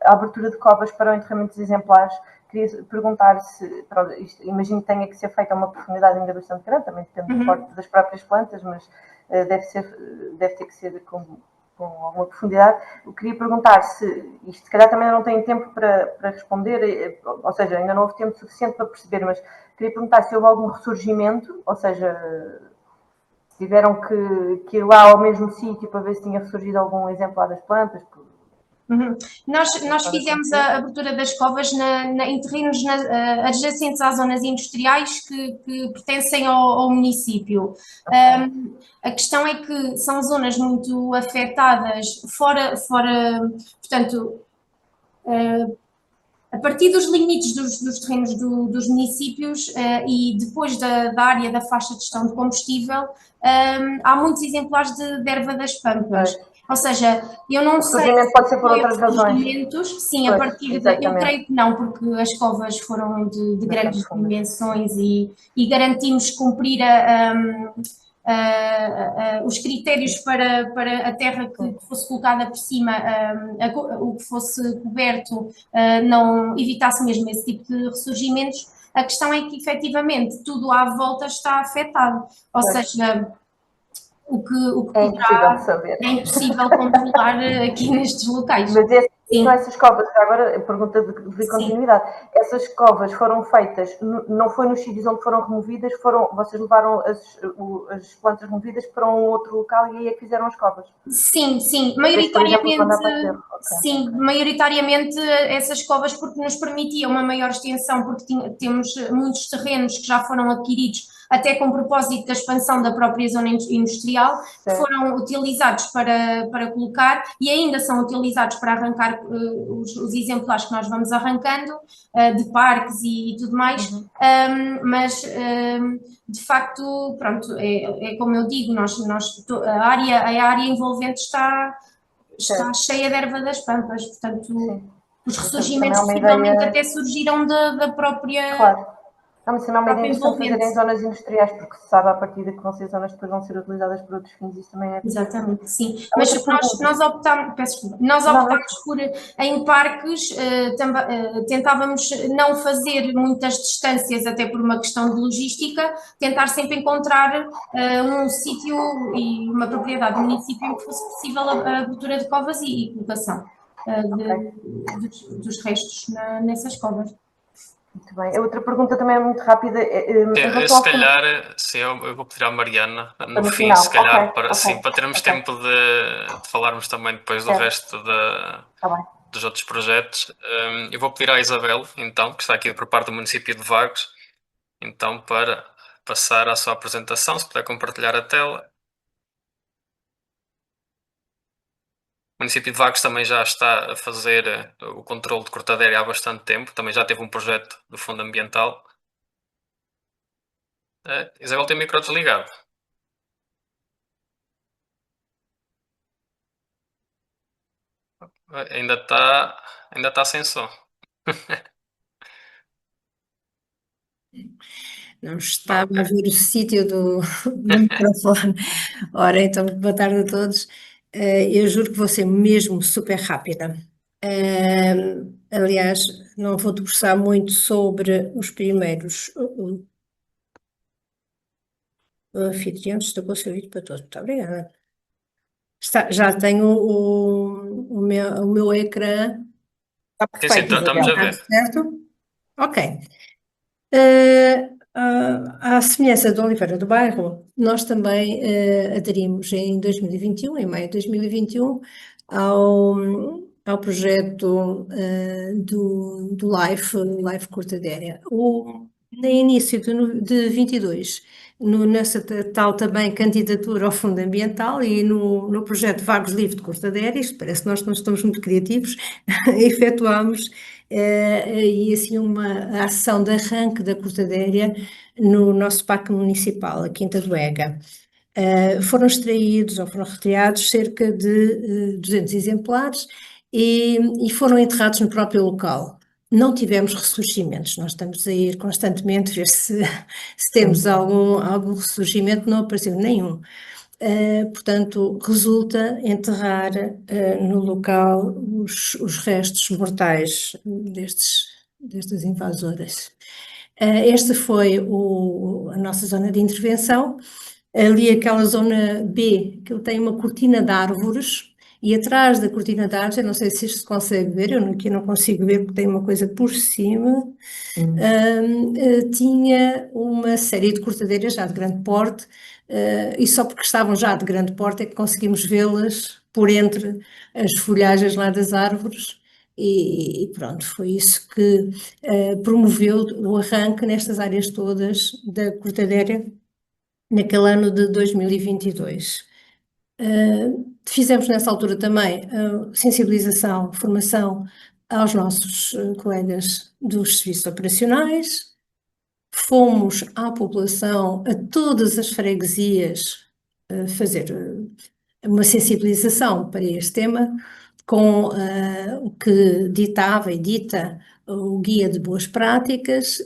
a abertura de covas para o enterramento dos exemplares, queria perguntar se, pronto, imagino que tenha que ser feita a uma profundidade ainda bastante grande, também depende do porte das próprias plantas, mas deve ter que ser com alguma profundidade. Eu queria perguntar se, isto se calhar também não tenho tempo para responder, ou seja, ainda não houve tempo suficiente para perceber, mas queria perguntar se houve algum ressurgimento, ou seja, se tiveram que ir lá ao mesmo sítio para ver se tinha ressurgido algum exemplar das plantas. Nós fizemos a abertura das covas em terrenos adjacentes às zonas industriais que pertencem ao município. A questão é que são zonas muito afetadas, portanto, a partir dos limites dos terrenos dos municípios e depois da área da faixa de gestão de combustível, há muitos exemplares de erva das pampas. Ou seja, eu não sei. O surgimento pode ser por outras razões. Sim, a partir da. Eu creio que não, porque as covas foram de grandes dimensões e garantimos cumprir os critérios para a terra que fosse colocada por cima, o que fosse coberto, não evitasse mesmo esse tipo de ressurgimentos. A questão é que, efetivamente, tudo à volta está afetado. Ou seja, o que é impossível de saber. É impossível controlar aqui nestes locais. Mas essas covas, agora, pergunta de continuidade, essas covas foram feitas, não foi nos sítios onde foram removidas, vocês levaram as plantas removidas para um outro local e aí é que fizeram as covas? Sim, maioritariamente essas covas porque nos permitia uma maior extensão, porque temos muitos terrenos que já foram adquiridos até com propósito da expansão da própria zona industrial, que foram utilizados para colocar e ainda são utilizados para arrancar os exemplares que nós vamos arrancando, de parques e tudo mais, mas de facto, pronto, é como eu digo, a área envolvente está cheia de erva das pampas, portanto, os ressurgimentos possivelmente até surgiram da própria... Claro. Não, mas não é uma ideia interessante fazer em zonas industriais, porque se sabe a partir de que vão ser zonas que depois vão ser utilizadas por outros fins, isso também é... Exatamente, sim. Mas nós optámos, por, em parques, tentávamos não fazer muitas distâncias, até por uma questão de logística, tentar sempre encontrar um sítio e uma propriedade do município em que fosse possível a abertura de covas e colocação dos restos nessas covas. Muito bem. A outra pergunta também é muito rápida. Se calhar, sim, eu vou pedir à Mariana no fim, final. Se calhar, para termos tempo de falarmos também depois do resto dos outros projetos. Eu vou pedir à Isabel, então, que está aqui por parte do município de Vagos, então, para passar à sua apresentação, se puder compartilhar a tela. O município de Vagos também já está a fazer o controle de cortadeira há bastante tempo, também já teve um projeto do Fundo Ambiental. Isabel tem o micro desligado. Ainda está sem som. Não estava a ver o sítio do microfone. Ora, então, boa tarde a todos. Eu juro que vou ser mesmo super rápida. Aliás, não vou debruçar muito sobre os primeiros anfitriões. Estou com o seu vídeo para todos. Muito obrigada. Já tenho o meu ecrã. Está perfeito, estamos a ver. Certo? Ok. À semelhança do Oliveira do Bairro, nós também aderimos em 2021, em maio de 2021, ao projeto do LIFE Cortadeira. No início de 22, nessa tal também candidatura ao Fundo Ambiental e no projeto Vagos Livre de Cortadeira, isto parece que nós não estamos muito criativos, efetuámos e assim uma ação de arranque da cortadeira no nosso parque municipal, a Quinta do Ega. Foram extraídos ou foram retirados cerca de 200 exemplares e foram enterrados no próprio local. Não tivemos ressurgimentos, nós estamos a ir constantemente ver se temos algum ressurgimento, não apareceu nenhum. Portanto, resulta enterrar no local os restos mortais destas invasoras. Esta foi a nossa zona de intervenção. Ali aquela zona B, que tem uma cortina de árvores, e atrás da cortina de árvores, eu não sei se isto se consegue ver, eu aqui não consigo ver porque tem uma coisa por cima, tinha uma série de cortadeiras já de grande porte, e só porque estavam já de grande porte é que conseguimos vê-las por entre as folhagens lá das árvores, e pronto, foi isso que promoveu o arranque nestas áreas todas da cortadeira naquele ano de 2022. Fizemos nessa altura também sensibilização, formação aos nossos colegas dos serviços operacionais, fomos à população, a todas as freguesias, fazer uma sensibilização para este tema, com o que ditava e dita o guia de boas práticas.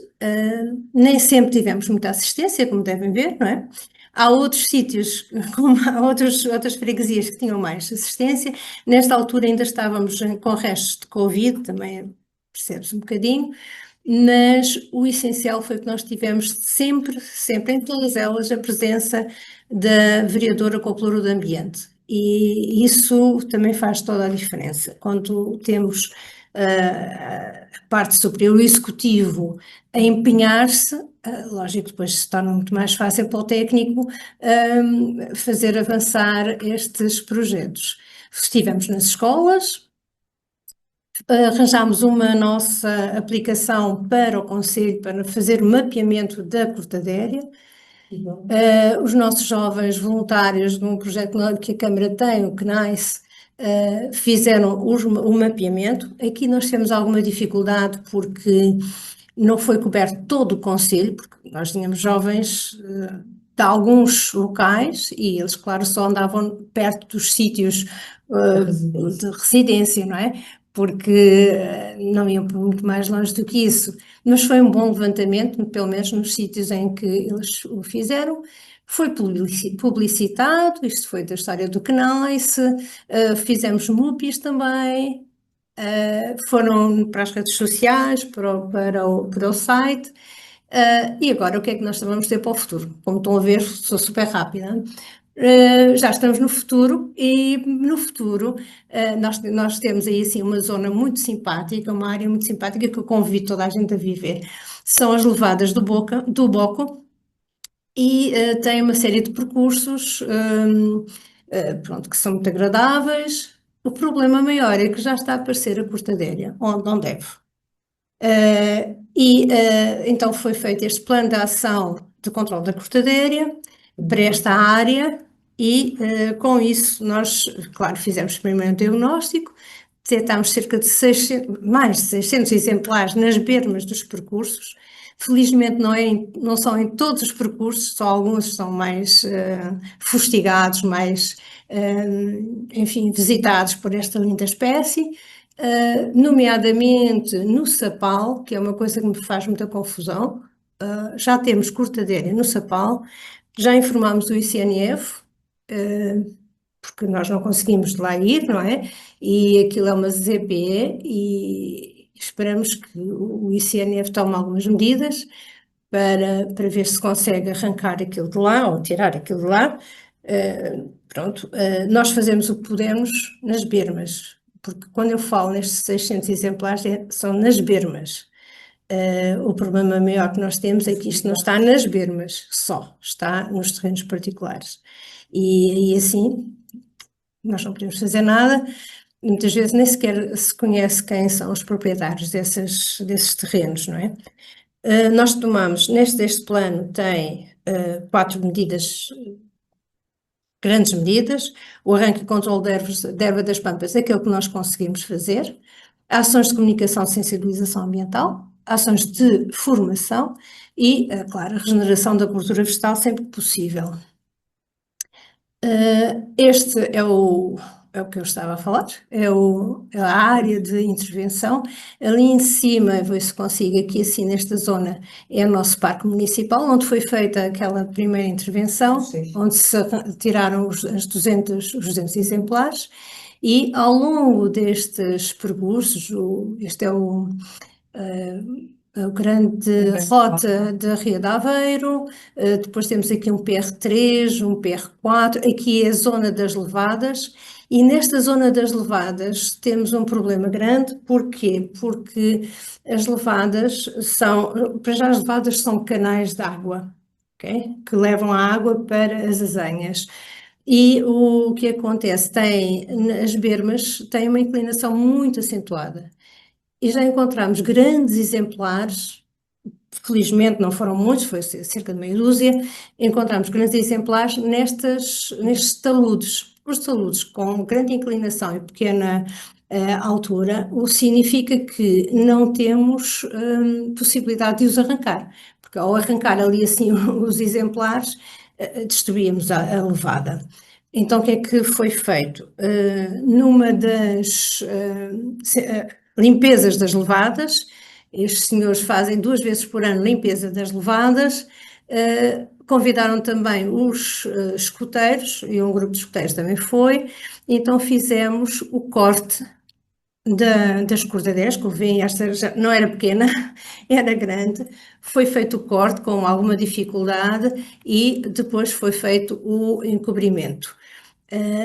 Nem sempre tivemos muita assistência, como devem ver, não é? Há outros sítios, há outras freguesias que tinham mais assistência. Nesta altura ainda estávamos com restos de Covid, também percebe-se um bocadinho, mas o essencial foi que nós tivemos sempre em todas elas a presença da vereadora com o pluro do ambiente. E isso também faz toda a diferença. Quando temos a parte superior, o executivo, a empenhar-se, lógico, depois se torna muito mais fácil para o técnico fazer avançar estes projetos. Estivemos nas escolas, arranjámos uma nossa aplicação para o Conselho para fazer o mapeamento da cortadéria. Os nossos jovens voluntários de um projeto que a Câmara tem, o CNAICE, fizeram o mapeamento. Aqui nós temos alguma dificuldade porque não foi coberto todo o Conselho, porque nós tínhamos jovens de alguns locais e eles, claro, só andavam perto dos sítios de residência, não é? Porque não iam muito mais longe do que isso. Mas foi um bom levantamento, pelo menos nos sítios em que eles o fizeram. Foi publicitado, isto foi da história do CNAICE, fizemos MUPIs também, foram para as redes sociais, para o site. E agora o que é que nós vamos ter para o futuro? Como estão a ver, sou super rápida. Já estamos no futuro e no futuro nós temos aí assim uma zona muito simpática, uma área muito simpática que eu convido toda a gente a viver. São as levadas do Boco e tem uma série de percursos pronto, que são muito agradáveis. O problema maior é que já está a aparecer a cortadéria, onde não deve. Então foi feito este plano de ação de controle da cortadéria para esta área e com isso nós, claro, fizemos primeiro um diagnóstico, detectámos cerca de mais de 600 exemplares nas bermas dos percursos. Felizmente não são em todos os percursos, só alguns são mais fustigados, mais, enfim, visitados por esta linda espécie. Nomeadamente no Sapal, que é uma coisa que me faz muita confusão. Já temos cortadéria no Sapal, já informámos o ICNF, porque nós não conseguimos lá ir, não é? E aquilo é uma ZPE e esperamos que o ICNF tome algumas medidas para ver se consegue arrancar aquilo de lá ou tirar aquilo de lá. Pronto, nós fazemos o que podemos nas bermas, porque quando eu falo nestes 600 exemplares são nas bermas. O problema maior que nós temos é que isto não está nas bermas só, está nos terrenos particulares. E assim, nós não podemos fazer nada, muitas vezes nem sequer se conhece quem são os proprietários desses terrenos, não é? Nós tomamos, neste plano tem 4 medidas, grandes medidas: o arranque e controle da erva das pampas, aquele que nós conseguimos fazer, ações de comunicação e sensibilização ambiental, ações de formação e, claro, a regeneração da cultura vegetal sempre que possível. Este é o que eu estava a falar, é a área de intervenção. Ali em cima, vou ver se consigo, aqui assim nesta zona, é o nosso parque municipal, onde foi feita aquela primeira intervenção, onde se tiraram os 200 exemplares, e ao longo destes percursos, este é a grande rota da Ria de Aveiro, depois temos aqui um PR3, um PR4, aqui é a zona das levadas, e nesta zona das levadas temos um problema grande. Porquê? Porque as levadas para já as levadas são canais de água, ok? Que levam a água para as azanhas. E o que acontece? As bermas têm uma inclinação muito acentuada. E já encontramos grandes exemplares, felizmente não foram muitos, foi cerca de meia dúzia, encontramos grandes exemplares nestes taludes. Os taludes com grande inclinação e pequena altura, o que significa que não temos possibilidade de os arrancar, porque ao arrancar ali assim os exemplares, destruíamos a levada. Então o que é que foi feito? Numa das limpezas das levadas, estes senhores fazem 2 vezes por ano limpeza das levadas, convidaram também os escoteiros, e um grupo de escoteiros também foi, então fizemos o corte das cortadeiras, que veem, esta já não era pequena, era grande, foi feito o corte com alguma dificuldade e depois foi feito o encobrimento.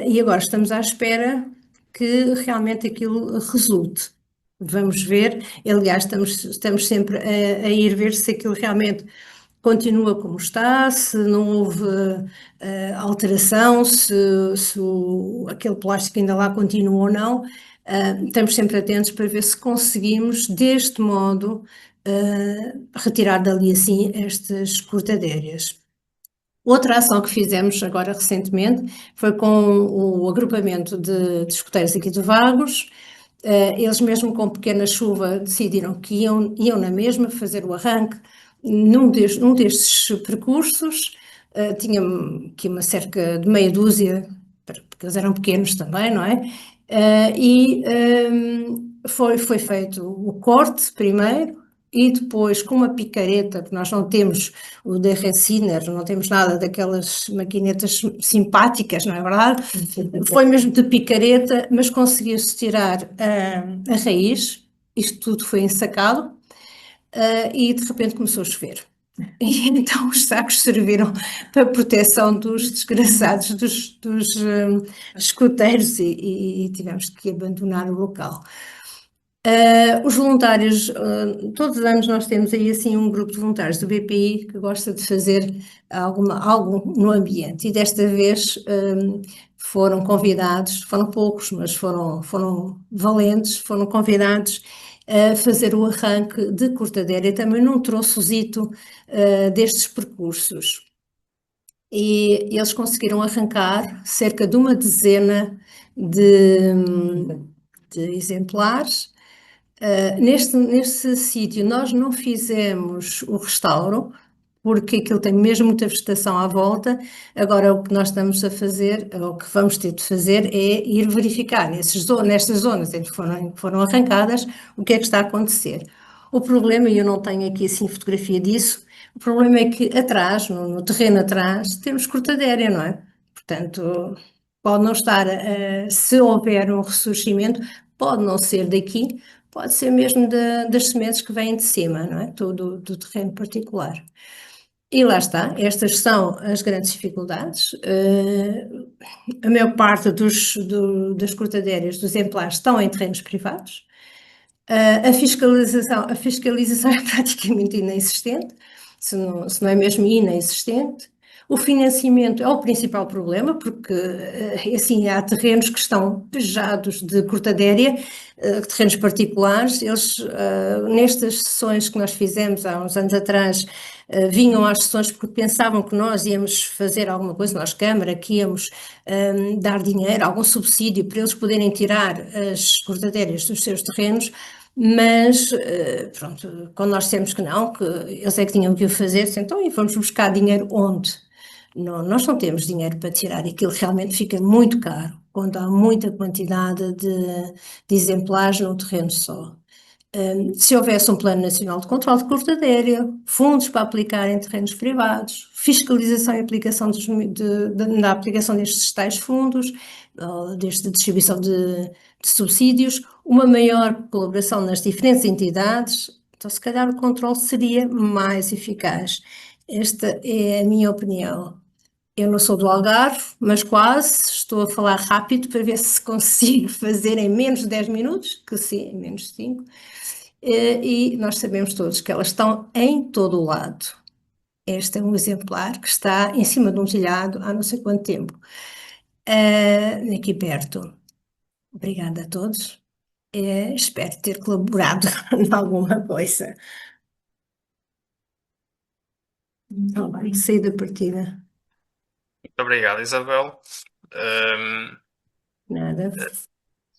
E agora estamos à espera que realmente aquilo resulte. Vamos ver, aliás, estamos sempre a ir ver se aquilo realmente continua como está, se não houve alteração, se aquele plástico ainda lá continua ou não. Estamos sempre atentos para ver se conseguimos, deste modo, retirar dali assim estas cortadeiras. Outra ação que fizemos agora recentemente foi com o agrupamento de escoteiros aqui de Vagos. Eles mesmo com pequena chuva decidiram que iam na mesma fazer o arranque num destes percursos. Tinha aqui uma cerca de meia dúzia, porque eles eram pequenos também, não é? Foi feito o corte primeiro, e depois com uma picareta, que nós não temos o da Raciner, não temos nada daquelas maquinetas simpáticas, não é verdade? Foi mesmo de picareta, mas conseguiu-se tirar a raiz, isto tudo foi ensacado, e de repente começou a chover. E então os sacos serviram para a proteção dos desgraçados, dos escoteiros, e tivemos que abandonar o local. Os voluntários, todos os anos nós temos aí assim um grupo de voluntários do BPI que gosta de fazer algo no ambiente, e desta vez foram convidados, foram poucos, mas foram valentes, foram convidados a fazer o arranque de cortadeira, e também num trocozito destes percursos. E eles conseguiram arrancar cerca de uma dezena de exemplares. Neste sítio nós não fizemos o restauro, porque aquilo tem mesmo muita vegetação à volta. Agora o que nós estamos a fazer, ou o que vamos ter de fazer, é ir verificar nestas zonas em que foram arrancadas, o que é que está a acontecer. O problema, e eu não tenho aqui assim fotografia disso, o problema é que atrás, no terreno atrás, temos cortadeira, não é? Portanto, pode não estar, se houver um ressurgimento, pode não ser daqui, pode ser mesmo das sementes que vêm de cima, não é? Do terreno particular. E lá está, estas são as grandes dificuldades. A maior parte das cortadeiras, dos exemplares, estão em terrenos privados. A fiscalização é praticamente inexistente, se não é mesmo inexistente. O financiamento é o principal problema, porque assim, há terrenos que estão pejados de cortadeira, terrenos particulares. Eles, nestas sessões que nós fizemos há uns anos atrás, vinham às sessões porque pensavam que nós íamos fazer alguma coisa, nós Câmara, que íamos dar dinheiro, algum subsídio para eles poderem tirar as cortadeiras dos seus terrenos. Mas, pronto, quando nós dissemos que não, que eles é que tinham que o fazer, então, e vamos buscar dinheiro onde? nós não temos dinheiro para tirar, aquilo realmente fica muito caro, quando há muita quantidade de exemplares num terreno só. Se houvesse um Plano Nacional de Controlo de Cortadeira, fundos para aplicar em terrenos privados, fiscalização e aplicação da aplicação destes tais fundos, desta distribuição de subsídios, uma maior colaboração nas diferentes entidades, então se calhar o controle seria mais eficaz. Esta é a minha opinião. Eu não sou do Algarve, mas quase. Estou a falar rápido para ver se consigo fazer em menos de 10 minutos, que sim, em menos de 5. E nós sabemos todos que elas estão em todo o lado. Este é um exemplar que está em cima de um telhado há não sei quanto tempo, aqui perto. Obrigada a todos. Espero ter colaborado em alguma coisa. Então, vai, sair da partida. Muito obrigado, Isabel. Nada.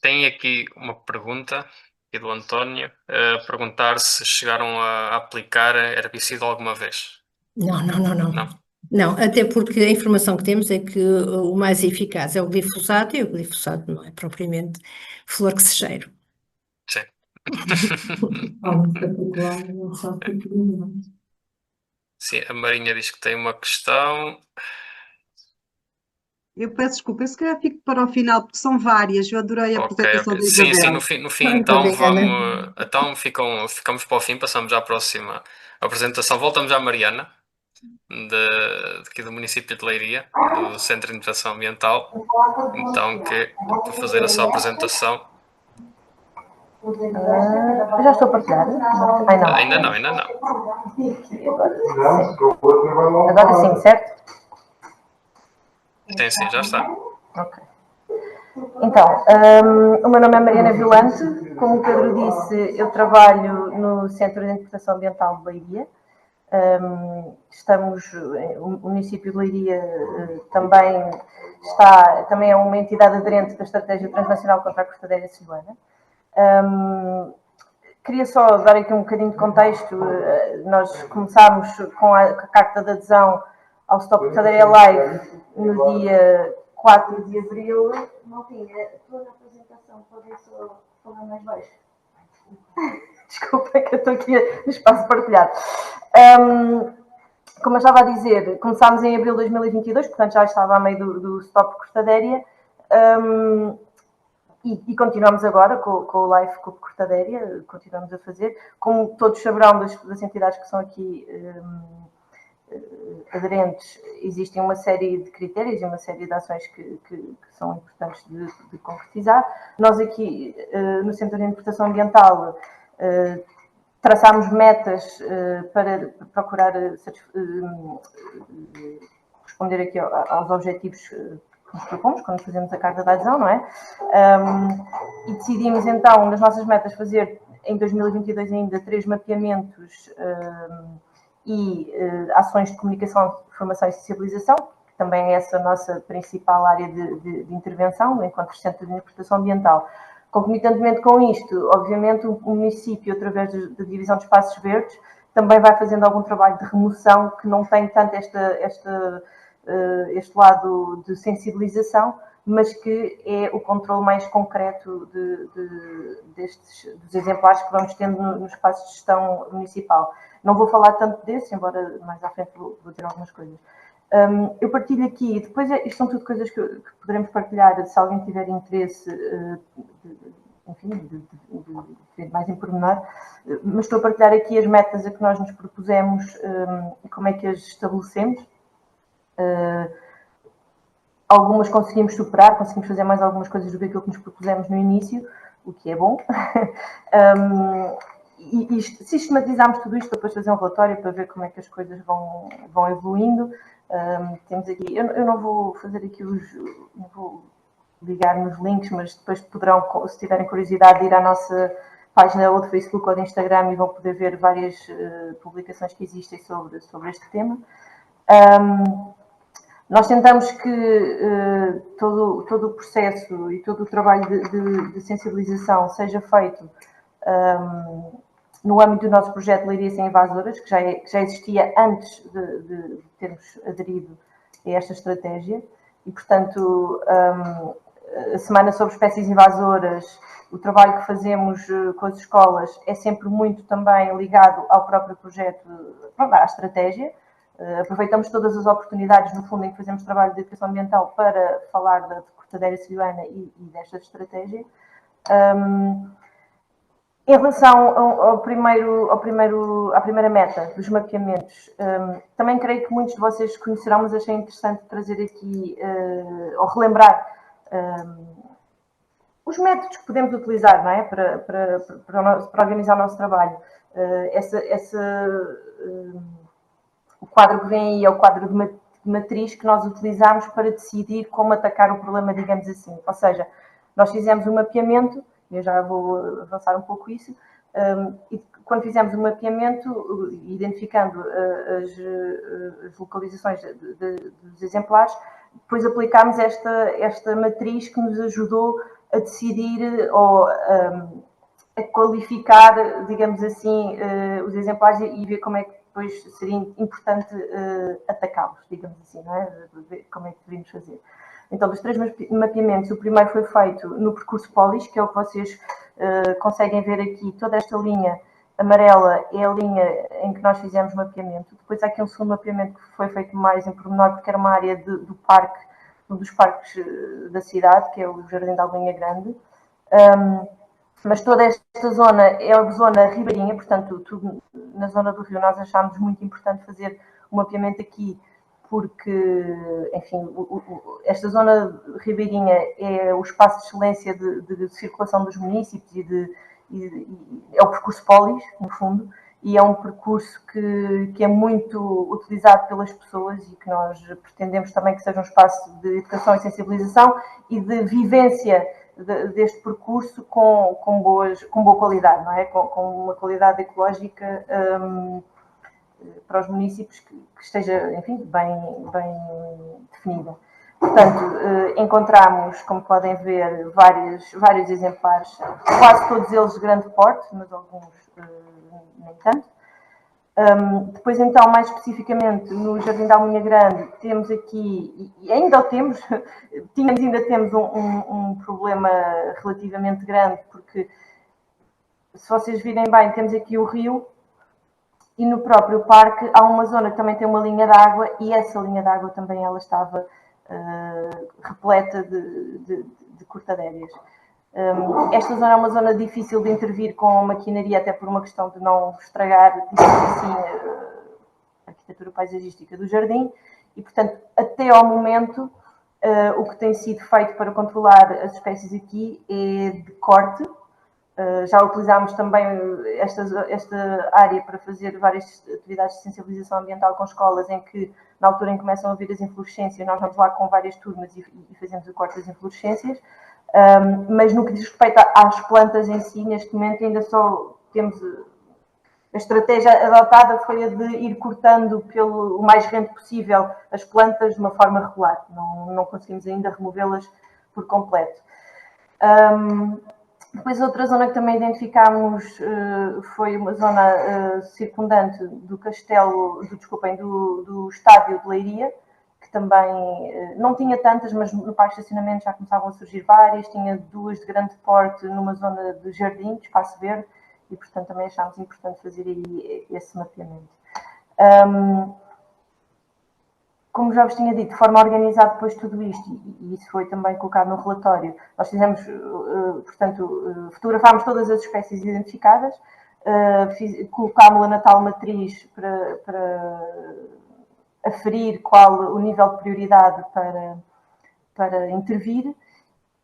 Tem aqui uma pergunta aqui do António, a perguntar se chegaram a aplicar herbicida alguma vez. Não, não, não, não. Não? Não, até porque a informação que temos é que o mais eficaz é o glifosato e o glifosato não é propriamente flor-que-se-cheiro. Sim. Sim, a Marinha diz que tem uma questão. Eu peço desculpa, eu se calhar fico para o final, porque são várias. Eu adorei a Ok, apresentação ok. da Sim, sim, Isabel. no fim Muito então obrigada. então ficamos para o fim, passamos à próxima apresentação. Voltamos à Mariana, aqui do município de Leiria, do Centro de Inovação Ambiental, então para fazer a sua apresentação. Já estou a partilhar? Ai, não. Ainda não, ainda não. Agora sim, certo? Sim, sim, já está. Ok. Então, o meu nome é Mariana Violante. Como o Pedro disse, eu trabalho no Centro de Interpretação Ambiental de Leiria. O município de Leiria também é uma entidade aderente da Estratégia Transnacional contra a Cortadeira Açoriana. Queria só dar aqui um bocadinho de contexto. Nós começámos com a carta de adesão ao Stop Cortadeira Live no dia 4 de abril. Não tinha toda a apresentação, podem só falar mais baixo. Desculpa, que eu estou aqui no espaço partilhado. Como eu estava a dizer, começámos em abril de 2022, portanto já estava a meio do Stop Cortadeira. E continuamos agora com o Live Cup Cortadeira, continuamos a fazer. Como todos saberão das entidades que são aqui aderentes, existem uma série de critérios e uma série de ações que são importantes de concretizar. Nós aqui, no Centro de Interpretação Ambiental, traçámos metas para procurar responder aqui aos objetivos que nos propomos quando fazemos a carta de adesão, não é? E decidimos então, nas nossas metas, fazer em 2022 ainda 3 mapeamentos e ações de comunicação, informação e sensibilização, que também é essa a nossa principal área de intervenção, enquanto Centro de Interpretação Ambiental. Concomitantemente com isto, obviamente, o município, através da Divisão de Espaços Verdes, também vai fazendo algum trabalho de remoção que não tem tanto este lado de sensibilização, mas que é o controle mais concreto dos exemplares que vamos tendo no espaço de gestão municipal. Não vou falar tanto desse, embora mais à frente vou dizer algumas coisas. Eu partilho aqui, depois isto são tudo coisas que poderemos partilhar se alguém tiver interesse, de ver mais em pormenor, mas estou a partilhar aqui as metas a que nós nos propusemos e como é que as estabelecemos. Algumas conseguimos superar, conseguimos fazer mais algumas coisas do que aquilo que nos propusemos no início, o que é bom. E sistematizamos tudo isto para depois fazer um relatório para ver como é que as coisas vão evoluindo. Temos aqui, eu não vou fazer aqui não vou ligar nos links, mas depois poderão, se tiverem curiosidade, ir à nossa página ou de Facebook ou de Instagram e vão poder ver várias publicações que existem sobre este tema. Nós tentamos que todo o processo e todo o trabalho de sensibilização seja feito no âmbito do nosso projeto Leiria Sem Invasoras, que já existia antes de termos aderido esta estratégia e, portanto, a Semana sobre Espécies Invasoras, o trabalho que fazemos com as escolas é sempre muito também ligado ao próprio projeto, à estratégia. Aproveitamos todas as oportunidades, no fundo, em que fazemos trabalho de educação ambiental para falar da cortadeira ciliana e desta estratégia. Em relação à primeira meta dos mapeamentos, também creio que muitos de vocês conhecerão, mas achei interessante trazer aqui, ou relembrar, os métodos que podemos utilizar, não é? para organizar o nosso trabalho. O quadro que vem aí é o quadro de matriz que nós utilizamos para decidir como atacar o problema, digamos assim. Ou seja, nós fizemos um mapeamento, eu já vou avançar um pouco isso, e quando fizemos um mapeamento, identificando as localizações dos exemplares, depois aplicámos esta matriz que nos ajudou a decidir ou a qualificar, digamos assim, os exemplares e ver como é que depois seria importante atacá-los, digamos assim, não é? Como é que deveríamos fazer. Então, dos 3 mapeamentos, o primeiro foi feito no percurso Polis, que é o que vocês conseguem ver aqui. Toda esta linha amarela é a linha em que nós fizemos mapeamento. Depois há aqui um segundo mapeamento que foi feito mais em pormenor, porque era uma área do parque, um dos parques da cidade, que é o Jardim da Albinha Grande. Mas toda esta zona é a zona ribeirinha, portanto, tudo na zona do rio. Nós achámos muito importante fazer um mapeamento aqui, porque, enfim, esta zona ribeirinha é o espaço de excelência de circulação dos municípios e é o percurso Polis, no fundo, e é um percurso que é muito utilizado pelas pessoas e que nós pretendemos também que seja um espaço de educação e sensibilização e de vivência deste percurso com boa qualidade, não é? Com uma qualidade ecológica para os municípios que esteja, enfim, bem definida. Portanto, encontramos, como podem ver, vários exemplares, quase todos eles de grande porte, mas alguns nem tanto. Depois, então, mais especificamente, no Jardim da Albinha Grande, temos aqui, e ainda temos um problema relativamente grande, porque, se vocês virem bem, temos aqui o rio, e no próprio parque há uma zona que também tem uma linha de água, e essa linha de água também ela estava repleta de cortadérias. Esta zona é uma zona difícil de intervir com maquinaria, até por uma questão de não estragar, digamos assim, a arquitetura paisagística do jardim, e, portanto, até ao momento, o que tem sido feito para controlar as espécies aqui é de corte. Já utilizámos também esta área para fazer várias atividades de sensibilização ambiental com escolas, em que, na altura em que começam a vir as inflorescências, nós vamos lá com várias turmas e fazemos o corte das inflorescências. Mas no que diz respeito às plantas em si, neste momento ainda só temos... A estratégia adotada foi a de ir cortando o mais rente possível as plantas de uma forma regular. Não conseguimos ainda removê-las por completo. Depois, outra zona que também identificámos foi uma zona circundante do estádio de Leiria, que também não tinha tantas, mas no parque de estacionamento já começavam a surgir várias, tinha 2 de grande porte numa zona de jardim, de espaço verde, e, portanto, também achámos importante fazer aí esse mapeamento. Como já vos tinha dito, de forma organizada depois de tudo isto, e isso foi também colocado no relatório, nós fizemos, portanto, fotografámos todas as espécies identificadas, colocámos-la na tal matriz para aferir qual o nível de prioridade para intervir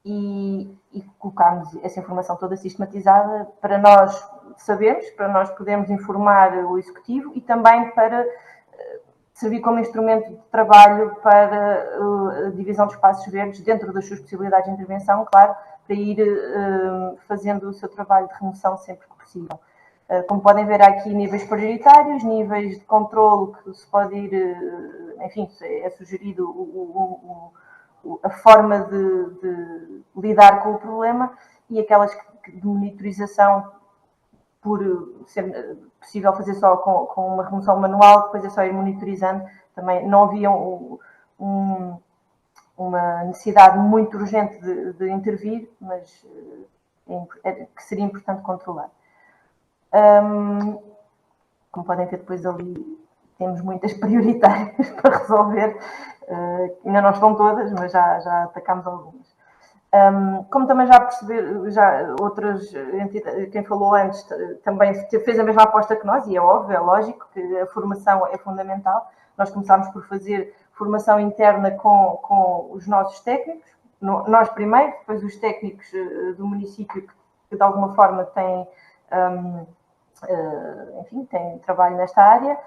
e colocámos essa informação toda sistematizada para nós sabermos, para nós podermos informar o Executivo e também para servir como instrumento de trabalho para a divisão de espaços verdes dentro das suas possibilidades de intervenção, claro, para ir fazendo o seu trabalho de remoção sempre que possível. Como podem ver, há aqui níveis prioritários, níveis de controlo que se pode ir, enfim, é sugerido a forma de lidar com o problema e aquelas de monitorização, por ser possível fazer só com uma remoção manual, depois é só ir monitorizando. Também não havia uma necessidade muito urgente de intervir, mas que seria importante controlar. Como podem ver, depois ali temos muitas prioritárias para resolver, ainda não estão todas, mas já atacámos algumas. Como também já perceberam, outras entidades, quem falou antes também fez a mesma aposta que nós, e é óbvio, é lógico que a formação é fundamental. Nós começámos por fazer formação interna com os nossos técnicos, nós primeiro, depois os técnicos do município que de alguma forma têm, enfim, têm trabalho nesta área,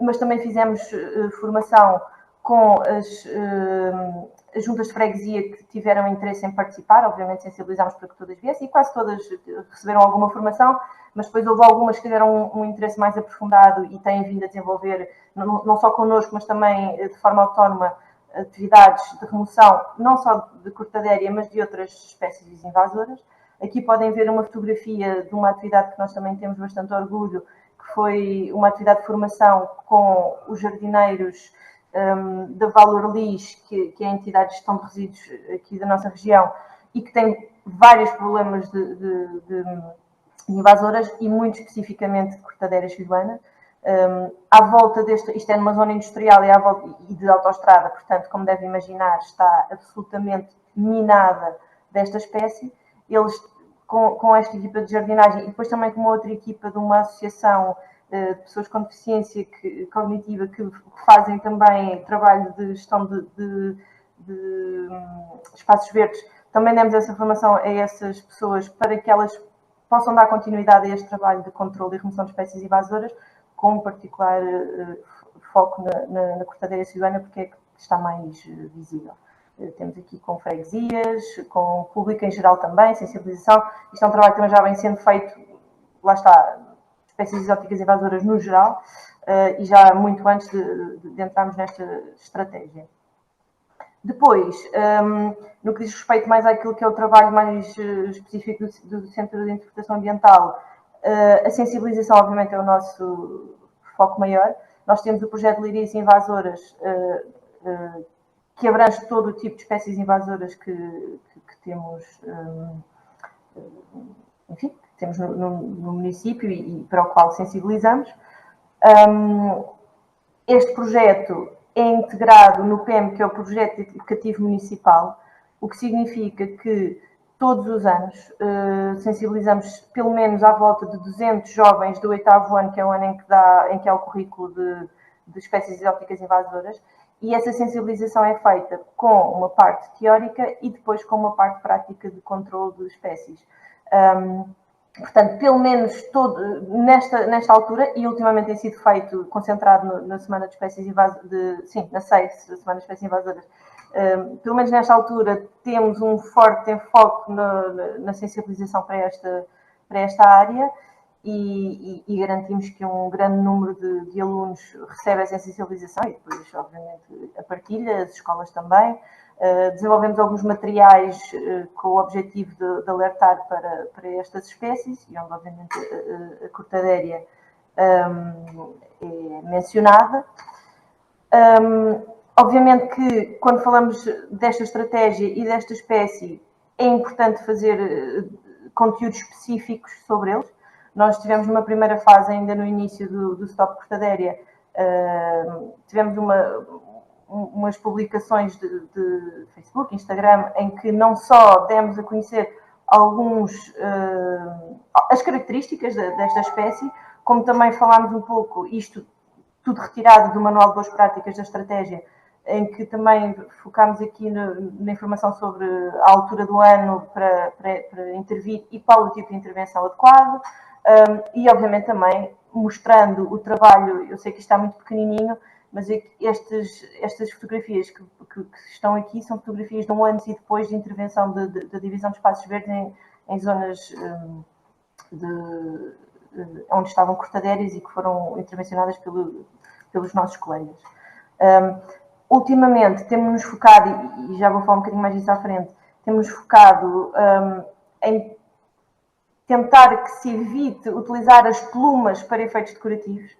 mas também fizemos formação com as juntas de freguesia que tiveram interesse em participar, obviamente sensibilizámos para que todas viessem, e quase todas receberam alguma formação, mas depois houve algumas que tiveram um interesse mais aprofundado e têm vindo a desenvolver, não só connosco, mas também de forma autónoma, atividades de remoção, não só de cortadéria, mas de outras espécies invasoras. Aqui podem ver uma fotografia de uma atividade que nós também temos bastante orgulho, que foi uma atividade de formação com os jardineiros da Valor Lis, que é a entidade de gestão de resíduos aqui da nossa região e que tem vários problemas de invasoras e muito especificamente de cortadeiras filuanas. À volta isto é numa zona industrial e de autoestrada, portanto, como devem imaginar, está absolutamente minada desta espécie. Eles, com esta equipa de jardinagem e depois também com uma outra equipa de uma associação de pessoas com deficiência cognitiva que fazem também trabalho de gestão de espaços verdes, também demos essa formação a essas pessoas para que elas possam dar continuidade a este trabalho de controle e remoção de espécies invasoras, com um particular foco na cortadeira ciudadana, porque é que está mais visível. Temos aqui com freguesias, com o público em geral também, sensibilização. Isto é um trabalho que também já vem sendo feito, lá está, espécies exóticas invasoras no geral, e já muito antes de entrarmos nesta estratégia. Depois, no que diz respeito mais àquilo que é o trabalho mais específico do Centro de Interpretação Ambiental, a sensibilização, obviamente, é o nosso foco maior. Nós temos o projeto Lírias Invasoras, que abrange todo o tipo de espécies invasoras que temos, enfim, temos no município e para o qual sensibilizamos. Este projeto é integrado no PEM, que é o Projeto Educativo Municipal, o que significa que todos os anos sensibilizamos pelo menos à volta de 200 jovens do 8º ano, que é o ano em que há o currículo de espécies exóticas invasoras, e essa sensibilização é feita com uma parte teórica e depois com uma parte prática de controle de espécies. Portanto, pelo menos nesta altura, e ultimamente tem sido feito, concentrado na Semana de Espécies Invasoras, na SEIS, a Semana de Espécies Invasoras, pelo menos nesta altura temos um forte enfoque na sensibilização para esta área e garantimos que um grande número de alunos recebe essa sensibilização e depois, obviamente, a partilha, as escolas também. Desenvolvemos alguns materiais com o objetivo de alertar para estas espécies e onde, obviamente, a cortadéria é mencionada. Obviamente que, quando falamos desta estratégia e desta espécie, é importante fazer conteúdos específicos sobre eles. Nós tivemos numa primeira fase, ainda no início do Stop Cortadéria, tivemos umas publicações de Facebook, Instagram, em que não só demos a conhecer as características desta espécie, como também falámos um pouco, isto tudo retirado do Manual de Boas Práticas da Estratégia, em que também focámos aqui na informação sobre a altura do ano para intervir e qual o tipo de intervenção adequado, e obviamente também mostrando o trabalho. Eu sei que isto está muito pequenininho, mas estas fotografias que estão aqui são fotografias de um antes e depois de intervenção da Divisão de Espaços Verdes em zonas onde estavam cortadérias e que foram intervencionadas pelos nossos colegas. Ultimamente temos-nos focado, e já vou falar um bocadinho mais disso à frente, temos-nos focado em tentar que se evite utilizar as plumas para efeitos decorativos.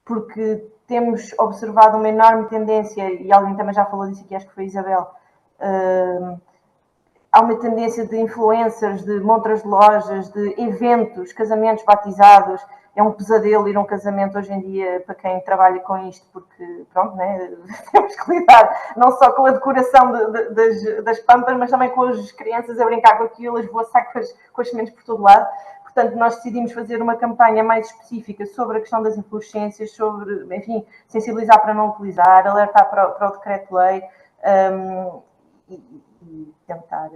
porque temos observado uma enorme tendência, e alguém também já falou disso aqui, acho que foi a Isabel, há uma tendência de influencers, de montras de lojas, de eventos, casamentos, batizados. É um pesadelo ir a um casamento hoje em dia para quem trabalha com isto, porque, pronto, né, temos que lidar não só com a decoração das pampas, mas também com as crianças a brincar com aquilo, a esvoaçar com as sementes por todo lado. Portanto, nós decidimos fazer uma campanha mais específica sobre a questão das inflorescências, sobre, enfim, sensibilizar para não utilizar, alertar para o decreto-lei, e tentar,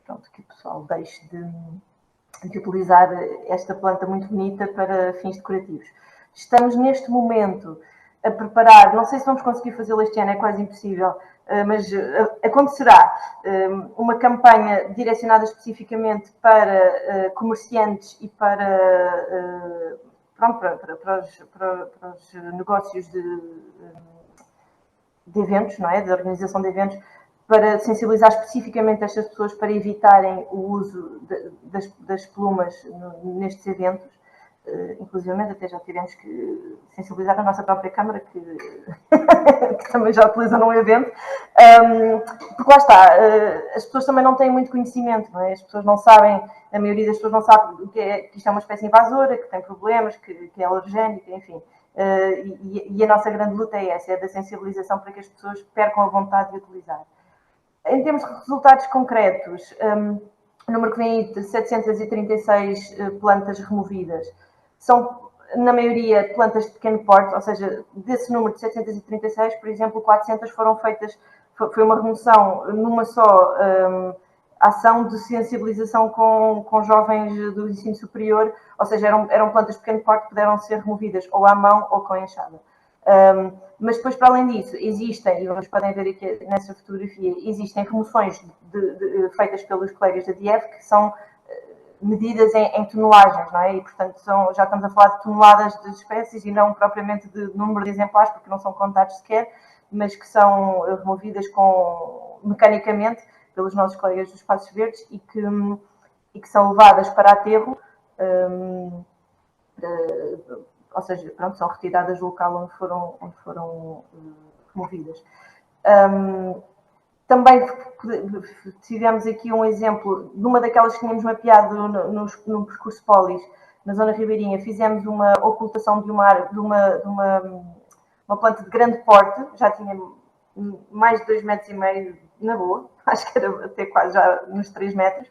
pronto, que o pessoal deixe de utilizar esta planta muito bonita para fins decorativos. Estamos neste momento a preparar, não sei se vamos conseguir fazê-lo este ano, é quase impossível, mas acontecerá uma campanha direcionada especificamente para comerciantes e para, pronto, para os negócios de eventos, não é? De organização de eventos, para sensibilizar especificamente estas pessoas para evitarem o uso das plumas nestes eventos. Inclusive, até já tivemos que sensibilizar a nossa própria Câmara, que também já utiliza num evento, porque lá está, as pessoas também não têm muito conhecimento, não é? As pessoas não sabem, a maioria das pessoas não sabe que isto é uma espécie invasora, que tem problemas, que é alergénica, enfim. E a nossa grande luta é essa, é da sensibilização para que as pessoas percam a vontade de utilizar. Em termos de resultados concretos, o número que vem aí de 736 plantas removidas são, na maioria, plantas de pequeno porte, ou seja, desse número de 736, por exemplo, 400 foram feitas, foi uma remoção numa só ação de sensibilização com jovens do ensino superior, ou seja, eram plantas de pequeno porte que puderam ser removidas ou à mão ou com enxada. Mas depois, para além disso, existem, e vocês podem ver aqui nessa fotografia, existem remoções feitas pelos colegas da DIEF, que são medidas em tonelagens, não é? E, portanto, já estamos a falar de toneladas de espécies e não propriamente de número de exemplares, porque não são contados sequer, mas que são removidas mecanicamente pelos nossos colegas dos Espaços Verdes e que são levadas para aterro, ou seja, pronto, são retiradas do local onde foram removidas. Também tivemos aqui um exemplo de uma daquelas que tínhamos mapeado no percurso Polis, na zona ribeirinha. Fizemos uma ocultação de uma planta de grande porte, já tinha mais de 2,5 metros, na boa, acho que era até quase já nos 3 metros,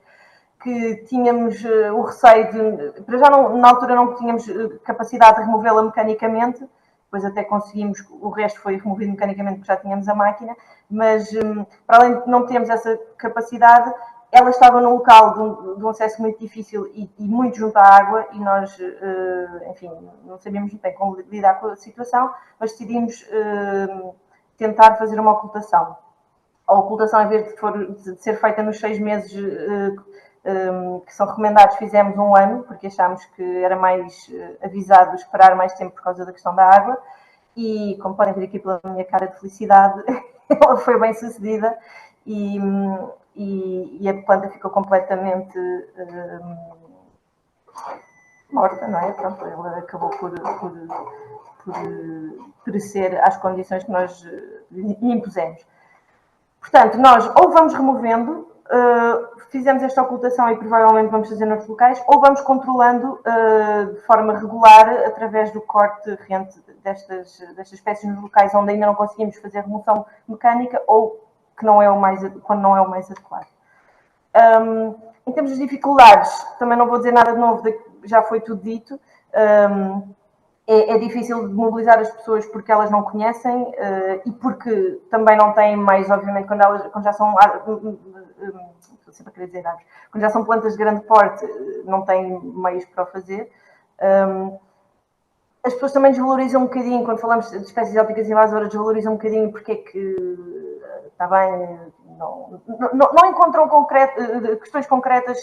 que tínhamos o receio de... Para já, na altura, não tínhamos capacidade de removê-la mecanicamente, depois até conseguimos, o resto foi removido mecanicamente porque já tínhamos a máquina, mas para além de não termos essa capacidade, ela estava num local de um acesso muito difícil e muito junto à água e nós, enfim, não sabíamos bem como lidar com a situação, mas decidimos tentar fazer uma ocultação. A ocultação, em vez de ser feita nos 6 meses que são recomendados, fizemos 1 ano, porque achámos que era mais avisado esperar mais tempo por causa da questão da água. E, como podem ver aqui pela minha cara de felicidade, ela foi bem sucedida e a planta ficou completamente morta, não é? Pronto, ela acabou por crescer às condições que nós lhe impusemos. Portanto, nós ou vamos removendo, fizemos esta ocultação e provavelmente vamos fazer noutros locais, ou vamos controlando de forma regular através do corte rente destas espécies nos locais onde ainda não conseguimos fazer remoção mecânica ou que não é quando não é o mais adequado. Em termos de dificuldades, também não vou dizer nada de novo, já foi tudo dito. É difícil de mobilizar as pessoas porque elas não conhecem e porque também não têm mais, obviamente, quando já são... Estou sempre a querer dizer árvores. Quando já são plantas de grande porte, não têm meios para o fazer. As pessoas também desvalorizam um bocadinho, quando falamos de espécies exóticas invasoras, desvalorizam um bocadinho porque é que, está bem, não encontram questões concretas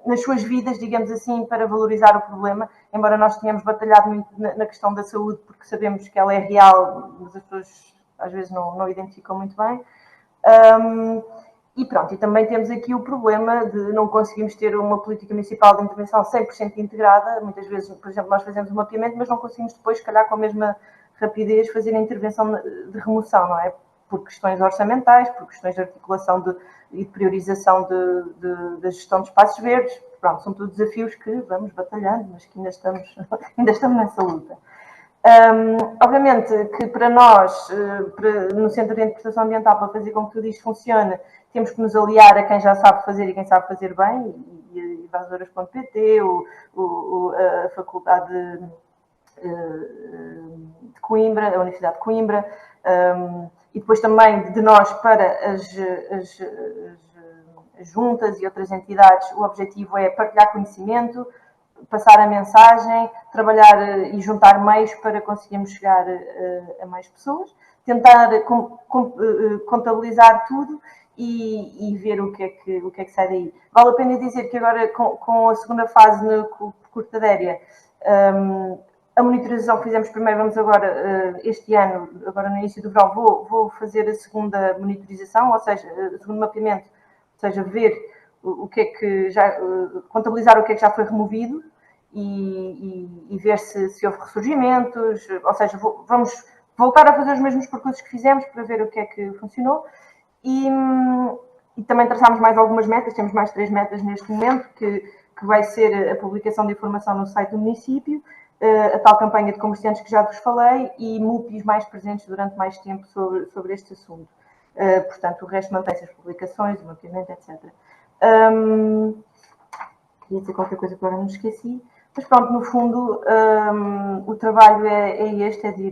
nas suas vidas, digamos assim, para valorizar o problema, embora nós tenhamos batalhado muito na questão da saúde, porque sabemos que ela é real, mas as pessoas às vezes não identificam muito bem. E pronto, e também temos aqui o problema de não conseguirmos ter uma política municipal de intervenção 100% integrada. Muitas vezes, por exemplo, nós fazemos um mapeamento, mas não conseguimos depois, se calhar, com a mesma rapidez, fazer a intervenção de remoção, não é? Por questões orçamentais, por questões de articulação e de priorização da gestão de espaços verdes. Pronto, são todos desafios que vamos batalhando, mas que ainda estamos nessa luta. Obviamente que para nós, no Centro de Interpretação Ambiental, para fazer com que tudo isto funcione, temos que nos aliar a quem já sabe fazer e quem sabe fazer bem, e invasoras.pt, a Faculdade de Coimbra, a Universidade de Coimbra, e depois também de nós para as juntas e outras entidades. O objetivo é partilhar conhecimento, passar a mensagem, trabalhar e juntar meios para conseguirmos chegar a mais pessoas, tentar contabilizar tudo e ver o que é que sai daí. Vale a pena dizer que agora, com a segunda fase no Cortadéria, a monitorização que fizemos primeiro, vamos agora, este ano, agora no início do verão, vou fazer a segunda monitorização, ou seja, o segundo mapeamento, ou seja, ver o que é que contabilizar o que é que já foi removido e ver se houve ressurgimentos, ou seja, vamos voltar a fazer os mesmos percursos que fizemos para ver o que é que funcionou e também traçámos mais algumas metas, temos mais 3 metas neste momento, que vai ser a publicação de informação no site do município, a tal campanha de comerciantes que já vos falei e MUPIs mais presentes durante mais tempo sobre este assunto. Portanto, o resto mantém-se, as publicações, o mapeamento, etc. Queria dizer qualquer coisa que agora não me esqueci. Mas pronto, no fundo, o trabalho é este, é de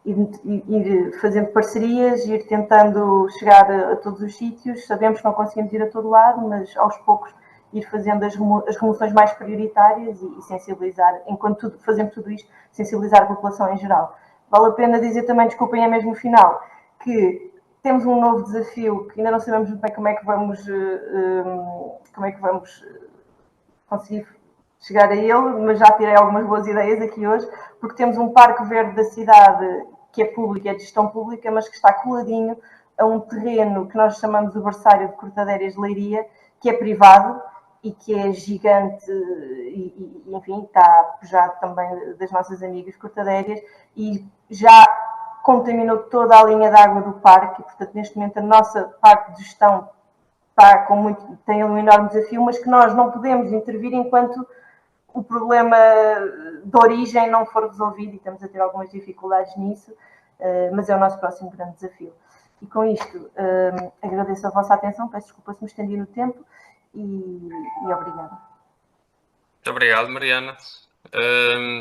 ir fazendo parcerias, ir tentando chegar a todos os sítios. Sabemos que não conseguimos ir a todo lado, mas aos poucos ir fazendo as remoções mais prioritárias e sensibilizar, enquanto fazemos tudo isto, sensibilizar a população em geral. Vale a pena dizer também, desculpem, é mesmo no final, que temos um novo desafio que ainda não sabemos muito bem como é que vamos conseguir chegar a ele, mas já tirei algumas boas ideias aqui hoje, porque temos um parque verde da cidade que é público, é de gestão pública, mas que está coladinho a um terreno que nós chamamos o berçário de Cortadérias de Leiria, que é privado e que é gigante e enfim, está pujado também das nossas amigas cortadérias e já contaminou toda a linha de água do parque e, portanto, neste momento a nossa parte de gestão tem um enorme desafio, mas que nós não podemos intervir enquanto o problema de origem não for resolvido e estamos a ter algumas dificuldades nisso, mas é o nosso próximo grande desafio. E com isto, agradeço a vossa atenção, peço desculpa se me estendi no tempo e obrigada. Muito obrigado, Mariana.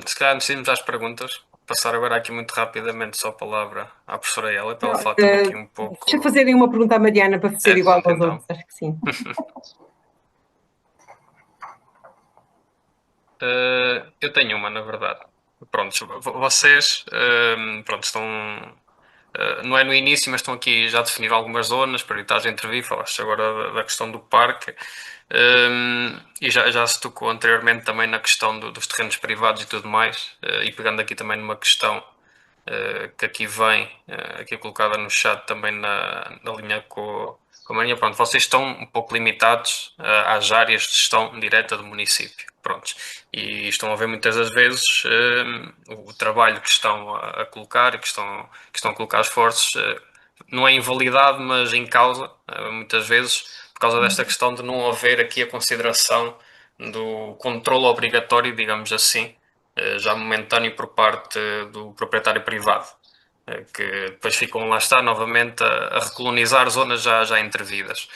Se calhar antes de irmos às perguntas, passar agora aqui muito rapidamente só a palavra à professora Hélia, para ela falar também aqui um pouco. Deixa eu fazerem uma pergunta à Mariana para ser igual aos outros, acho que sim. Eu tenho uma, na verdade. Pronto, vocês estão, não é no início, mas estão aqui já a definir algumas zonas prioritárias a intervir. Falaste agora da questão do parque e já se tocou anteriormente também na questão dos terrenos privados e tudo mais, e pegando aqui também numa questão que aqui vem, aqui colocada no chat também na linha com a Marinha. Pronto, vocês estão um pouco limitados às áreas de gestão direta do município. Prontos. E estão a ver muitas das vezes o trabalho que estão a colocar e que estão a colocar esforços não é invalidado, mas em causa, muitas vezes, por causa desta questão de não haver aqui a consideração do controle obrigatório, digamos assim, já momentâneo por parte do proprietário privado, que depois ficam, lá está, novamente a recolonizar zonas já intervidas.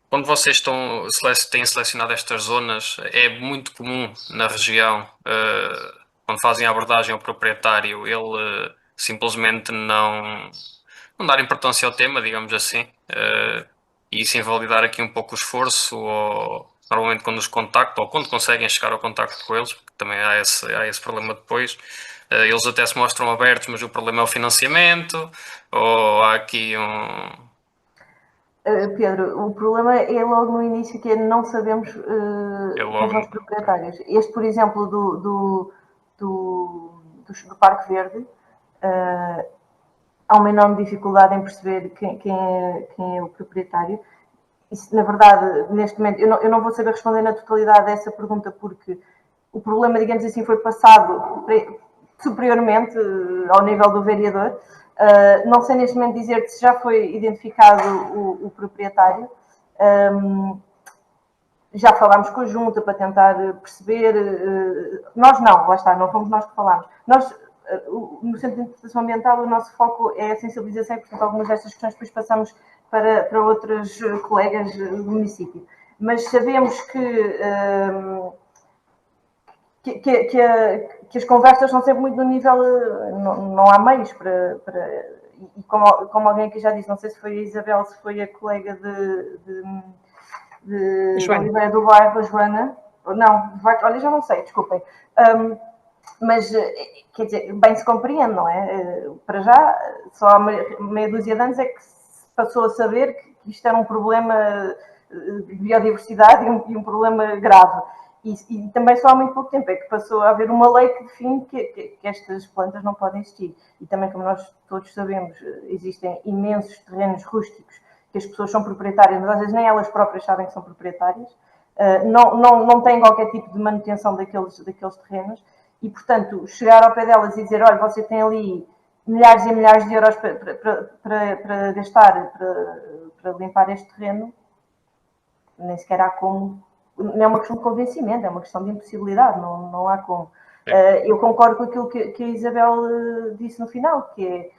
Quando vocês têm selecionado estas zonas, é muito comum na região, quando fazem a abordagem ao proprietário, ele simplesmente não dar importância ao tema, digamos assim, e isso invalidar aqui um pouco o esforço, ou normalmente quando os contactam, ou quando conseguem chegar ao contacto com eles, porque também há esse problema depois, eles até se mostram abertos, mas o problema é o financiamento, ou há aqui Pedro, o problema é logo no início, que é não sabemos quem são os proprietários. Este, por exemplo, do Parque Verde, há uma enorme dificuldade em perceber quem é o proprietário. Isso, na verdade, neste momento, eu não vou saber responder na totalidade a essa pergunta, porque o problema, digamos assim, foi passado superiormente ao nível do vereador. Não sei neste momento dizer se já foi identificado o proprietário. Já falámos com a Junta para tentar perceber. Nós não, lá está, não fomos nós que falámos. Nós, no Centro de Interpretação Ambiental, o nosso foco é a sensibilização e, portanto, algumas destas questões depois passamos para outros colegas do município. Mas sabemos que as conversas são sempre muito no nível, não há meios para e como alguém aqui já disse, não sei se foi a Isabel, se foi a colega de Oliveira do Bairro, a Joana, não, olha, já não sei, desculpem, mas, quer dizer, bem se compreende, não é? Para já, só há meia dúzia de anos é que se passou a saber que isto era um problema de biodiversidade e um problema grave. E também só há muito pouco tempo é que passou a haver uma lei que define que estas plantas não podem existir. E também, como nós todos sabemos, existem imensos terrenos rústicos que as pessoas são proprietárias, mas às vezes nem elas próprias sabem que são proprietárias. Não têm qualquer tipo de manutenção daqueles terrenos. E, portanto, chegar ao pé delas e dizer, olha, você tem ali milhares e milhares de euros para gastar para limpar este terreno, nem sequer há como. Não é uma questão de convencimento, é uma questão de impossibilidade, não há como. Eu concordo com aquilo que a Isabel disse no final, que é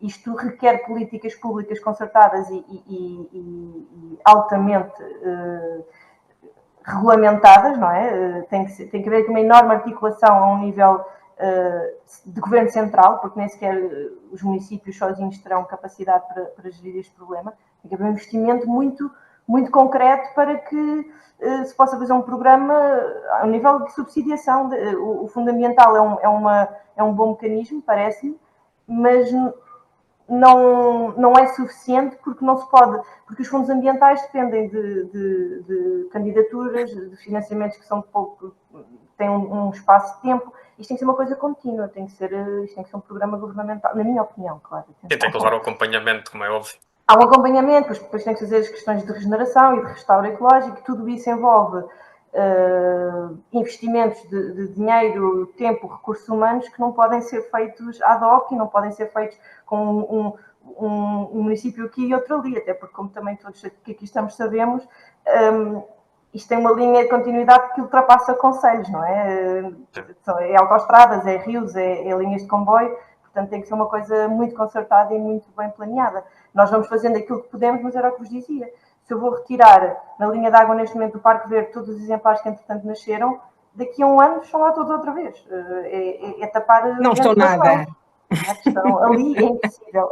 isto requer políticas públicas concertadas e altamente regulamentadas, não é? Tem que haver uma enorme articulação a um nível de governo central, porque nem sequer os municípios sozinhos terão capacidade para gerir este problema. Tem que haver um investimento muito, muito concreto para que se possa fazer um programa ao nível de subsidiação. O Fundo Ambiental é um bom mecanismo, parece-me, mas não é suficiente porque não se pode, porque os fundos ambientais dependem de candidaturas, de financiamentos que são têm um espaço de tempo. Isto tem que ser uma coisa contínua, isto tem que ser um programa governamental, na minha opinião, claro. Tem que levar o acompanhamento, como é óbvio. Há um acompanhamento, depois tem que fazer as questões de regeneração e de restauro ecológico, tudo isso envolve investimentos de dinheiro, tempo, recursos humanos que não podem ser feitos ad hoc e não podem ser feitos com um município aqui e outro ali, até porque, como também todos que aqui estamos sabemos, isto tem uma linha de continuidade que ultrapassa concelhos, não é? É autoestradas, é rios, é linhas de comboio, portanto tem que ser uma coisa muito concertada e muito bem planeada. Nós vamos fazendo aquilo que podemos, mas era o que vos dizia. Se eu vou retirar na linha de água neste momento do Parque Verde todos os exemplares que entretanto nasceram, daqui a um ano estão lá todos outra vez. É tapar... Não estão nada. Estão ali,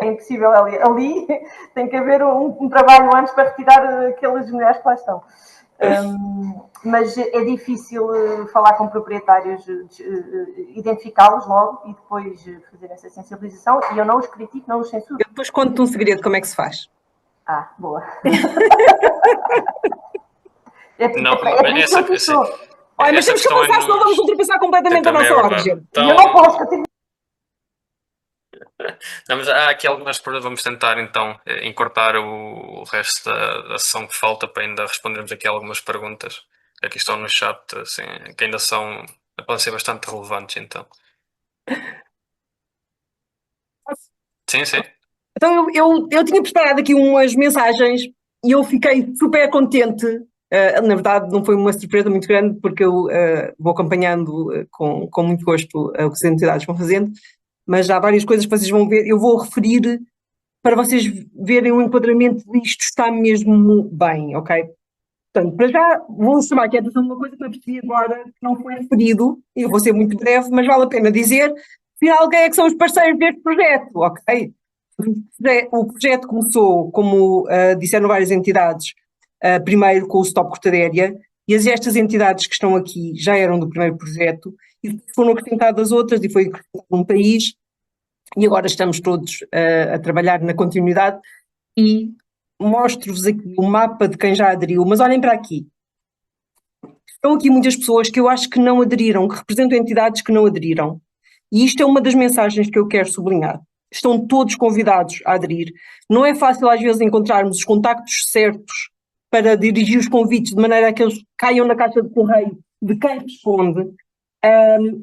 é impossível ali. Ali tem que haver um trabalho antes para retirar aquelas mulheres que lá estão. Mas é difícil falar com proprietários, identificá-los logo e depois fazer essa sensibilização. E eu não os critico, não os censuro. Eu depois conto-te um segredo, como é que se faz. Ah, boa. Olha, mas temos que avançar, senão vamos ultrapassar completamente a nossa hora, gente. Eu não posso, eu tenho... Há aqui algumas perguntas, vamos tentar então encurtar o resto da sessão que falta para ainda respondermos aqui algumas perguntas que aqui estão no chat, assim, que ainda podem ser bastante relevantes, então. Sim. Então eu tinha preparado aqui umas mensagens e eu fiquei super contente. Na verdade não foi uma surpresa muito grande porque eu vou acompanhando com muito gosto o que as entidades vão fazendo, mas há várias coisas que vocês vão ver, eu vou referir para vocês verem o enquadramento disto está mesmo bem, ok? Portanto, para já vou chamar aqui a atenção de uma coisa que eu percebi agora que não foi referido, e eu vou ser muito breve, mas vale a pena dizer, afinal, quem é que são os parceiros deste projeto, ok? O projeto começou, como disseram várias entidades, primeiro com o Stop Cortaderia, e estas entidades que estão aqui já eram do primeiro projeto, e foram acrescentadas outras, e foi acrescentado um país, e agora estamos todos a trabalhar na continuidade, e mostro-vos aqui o mapa de quem já aderiu, mas olhem para aqui. Estão aqui muitas pessoas que eu acho que não aderiram, que representam entidades que não aderiram, e isto é uma das mensagens que eu quero sublinhar. estão todos convidados a aderir. Não é fácil às vezes encontrarmos os contactos certos para dirigir os convites de maneira a que eles caiam na caixa de correio de quem responde,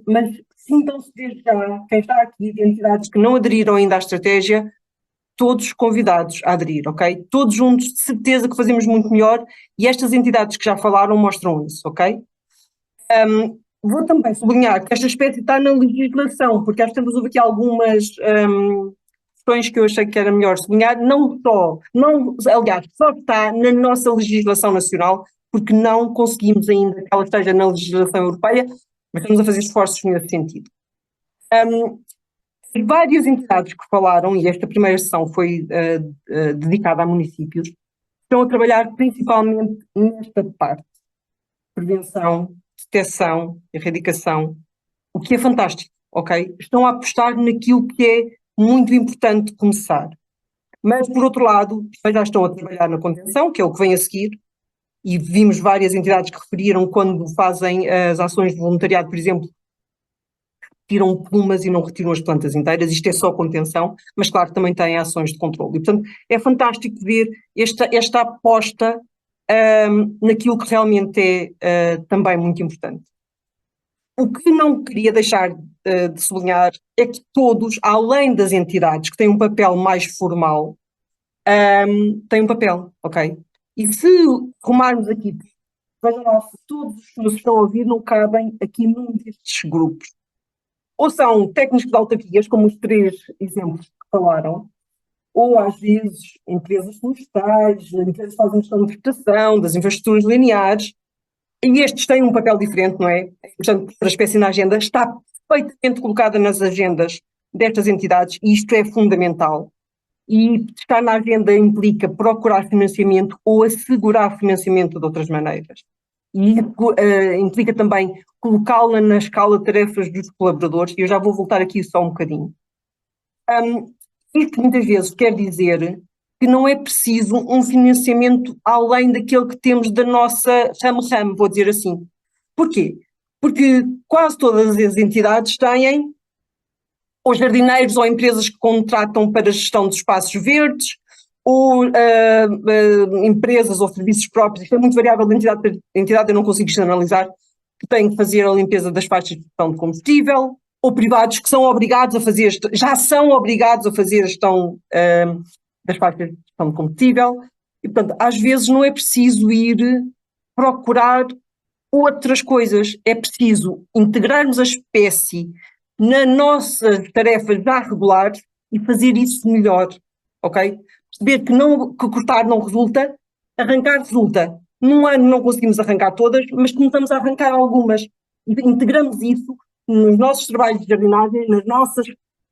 mas sintam-se desde já, quem está aqui, de entidades que não aderiram ainda à estratégia, todos convidados a aderir, ok? Todos juntos, de certeza que fazemos muito melhor, e estas entidades que já falaram mostram isso, ok? Vou também sublinhar que este aspecto está na legislação, porque às vezes houve aqui algumas questões que eu achei que era melhor sublinhar, aliás, só está na nossa legislação nacional, porque não conseguimos ainda que ela esteja na legislação europeia, mas estamos a fazer esforços nesse sentido. Várias entidades que falaram, e esta primeira sessão foi dedicada a municípios, estão a trabalhar principalmente nesta parte: prevenção, detecção, erradicação, o que é fantástico, ok? Estão a apostar naquilo que é muito importante começar. Mas, por outro lado, já estão a trabalhar na contenção, que é o que vem a seguir, e vimos várias entidades que referiram quando fazem as ações de voluntariado, por exemplo, tiram plumas e não retiram as plantas inteiras. Isto é só contenção, mas claro, também tem ações de controle. E, portanto, é fantástico ver esta aposta naquilo que realmente é também muito importante. O que não queria deixar de sublinhar é que todos, além das entidades que têm um papel mais formal, têm um papel, ok? E se rumarmos aqui, vejam lá, se todos os que nos estão a ouvir não cabem aqui num destes grupos. Ou são técnicos de autarquias, como os 3 exemplos que falaram, ou às vezes empresas florestais, empresas que fazem gestão de vegetação, das infraestruturas lineares, e estes têm um papel diferente, não é? Portanto, a espécie na agenda está perfeitamente colocada nas agendas destas entidades, e isto é fundamental. E estar na agenda implica procurar financiamento ou assegurar financiamento de outras maneiras. E implica também colocá-la na escala de tarefas dos colaboradores, e eu já vou voltar aqui só um bocadinho. Isto muitas vezes quer dizer que não é preciso um financiamento além daquele que temos da nossa ramo-ramo, vou dizer assim. Porquê? Porque quase todas as entidades têm ou jardineiros ou empresas que contratam para a gestão de espaços verdes, ou empresas ou serviços próprios. Isto é muito variável de entidade para entidade, eu não consigo generalizar, que têm que fazer a limpeza das faixas de gestão de combustível, ou privados que são obrigados a fazer, já são obrigados a fazer a gestão das faixas de gestão de combustível. E, portanto, às vezes não é preciso ir procurar outras coisas, é preciso integrarmos a espécie nas nossas tarefas já regulares e fazer isso melhor, ok? Perceber que cortar não resulta, arrancar resulta. Num ano não conseguimos arrancar todas, mas começamos a arrancar algumas. Integramos isso nos nossos trabalhos de jardinagem, nas nossas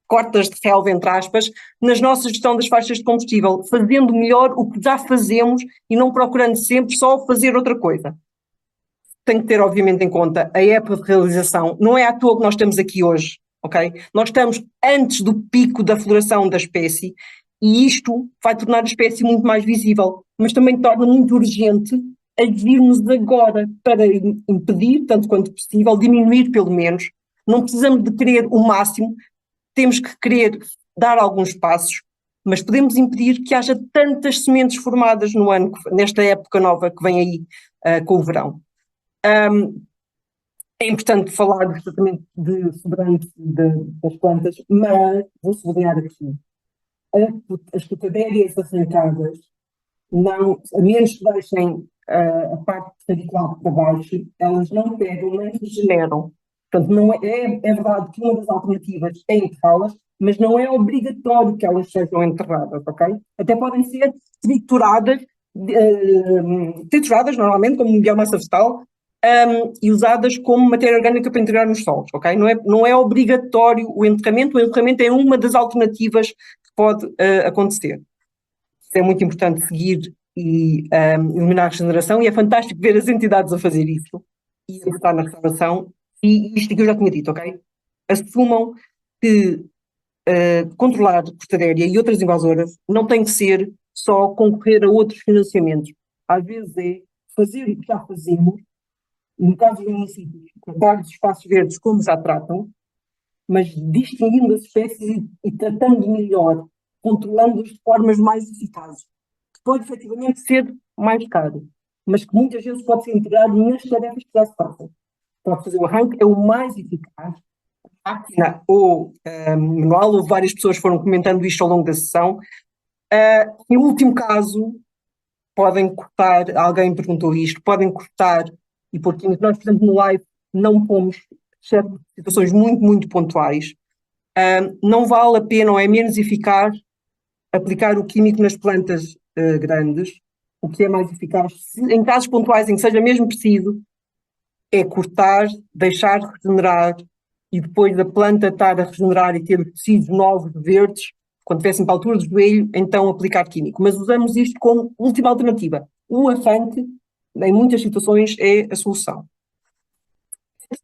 cortas de relva, entre aspas, nas nossas gestão das faixas de combustível, fazendo melhor o que já fazemos e não procurando sempre só fazer outra coisa. Tem que ter, obviamente, em conta a época de realização. Não é à toa que nós estamos aqui hoje, ok? Nós estamos antes do pico da floração da espécie e isto vai tornar a espécie muito mais visível, mas também torna muito urgente agirmos agora para impedir, tanto quanto possível, diminuir pelo menos. Não precisamos de querer o máximo, temos que querer dar alguns passos, mas podemos impedir que haja tantas sementes formadas no ano, nesta época nova que vem aí com o verão. É importante falar do tratamento de sobrante das plantas, mas vou sublinhar aqui, as frutadérias arrancadas, não, a menos que deixem a parte radical para baixo, elas não pegam nem regeneram. Portanto, não é verdade que uma das alternativas é enterrá-las, mas não é obrigatório que elas sejam enterradas, ok? Até podem ser trituradas normalmente como biomassa vegetal, e usadas como matéria orgânica para integrar nos solos, ok? Não é obrigatório o enterramento é uma das alternativas que pode acontecer. É muito importante seguir e eliminar a regeneração, e é fantástico ver as entidades a fazer isso e a estar na restauração, e isto que eu já tinha dito, ok? Assumam que controlar cortadéria e outras invasoras não tem que ser só concorrer a outros financiamentos. Às vezes é fazer o que já fazemos, no caso do município, tratar dos espaços verdes como já tratam, mas distinguindo as espécies e tratando melhor, controlando-as de formas mais eficazes, que pode efetivamente ser mais caro, mas que muitas vezes pode ser integrado nas tarefas que já se fazem. Pode fazer o arranque, é o mais eficaz. Máquina ou manual, houve várias pessoas que foram comentando isto ao longo da sessão. Em último caso, podem cortar, alguém perguntou isto, podem cortar e pôr químico. Nós, por exemplo, no live não pomos, exceto situações muito, muito pontuais. Não vale a pena ou é menos eficaz aplicar o químico nas plantas grandes. O que é mais eficaz, em casos pontuais em que seja mesmo preciso, é cortar, deixar regenerar e depois da planta estar a regenerar e ter os tecidos novos, verdes, quando estivéssemos à altura do joelho, então aplicar químico. Mas usamos isto como última alternativa. O arranque, em muitas situações, é a solução.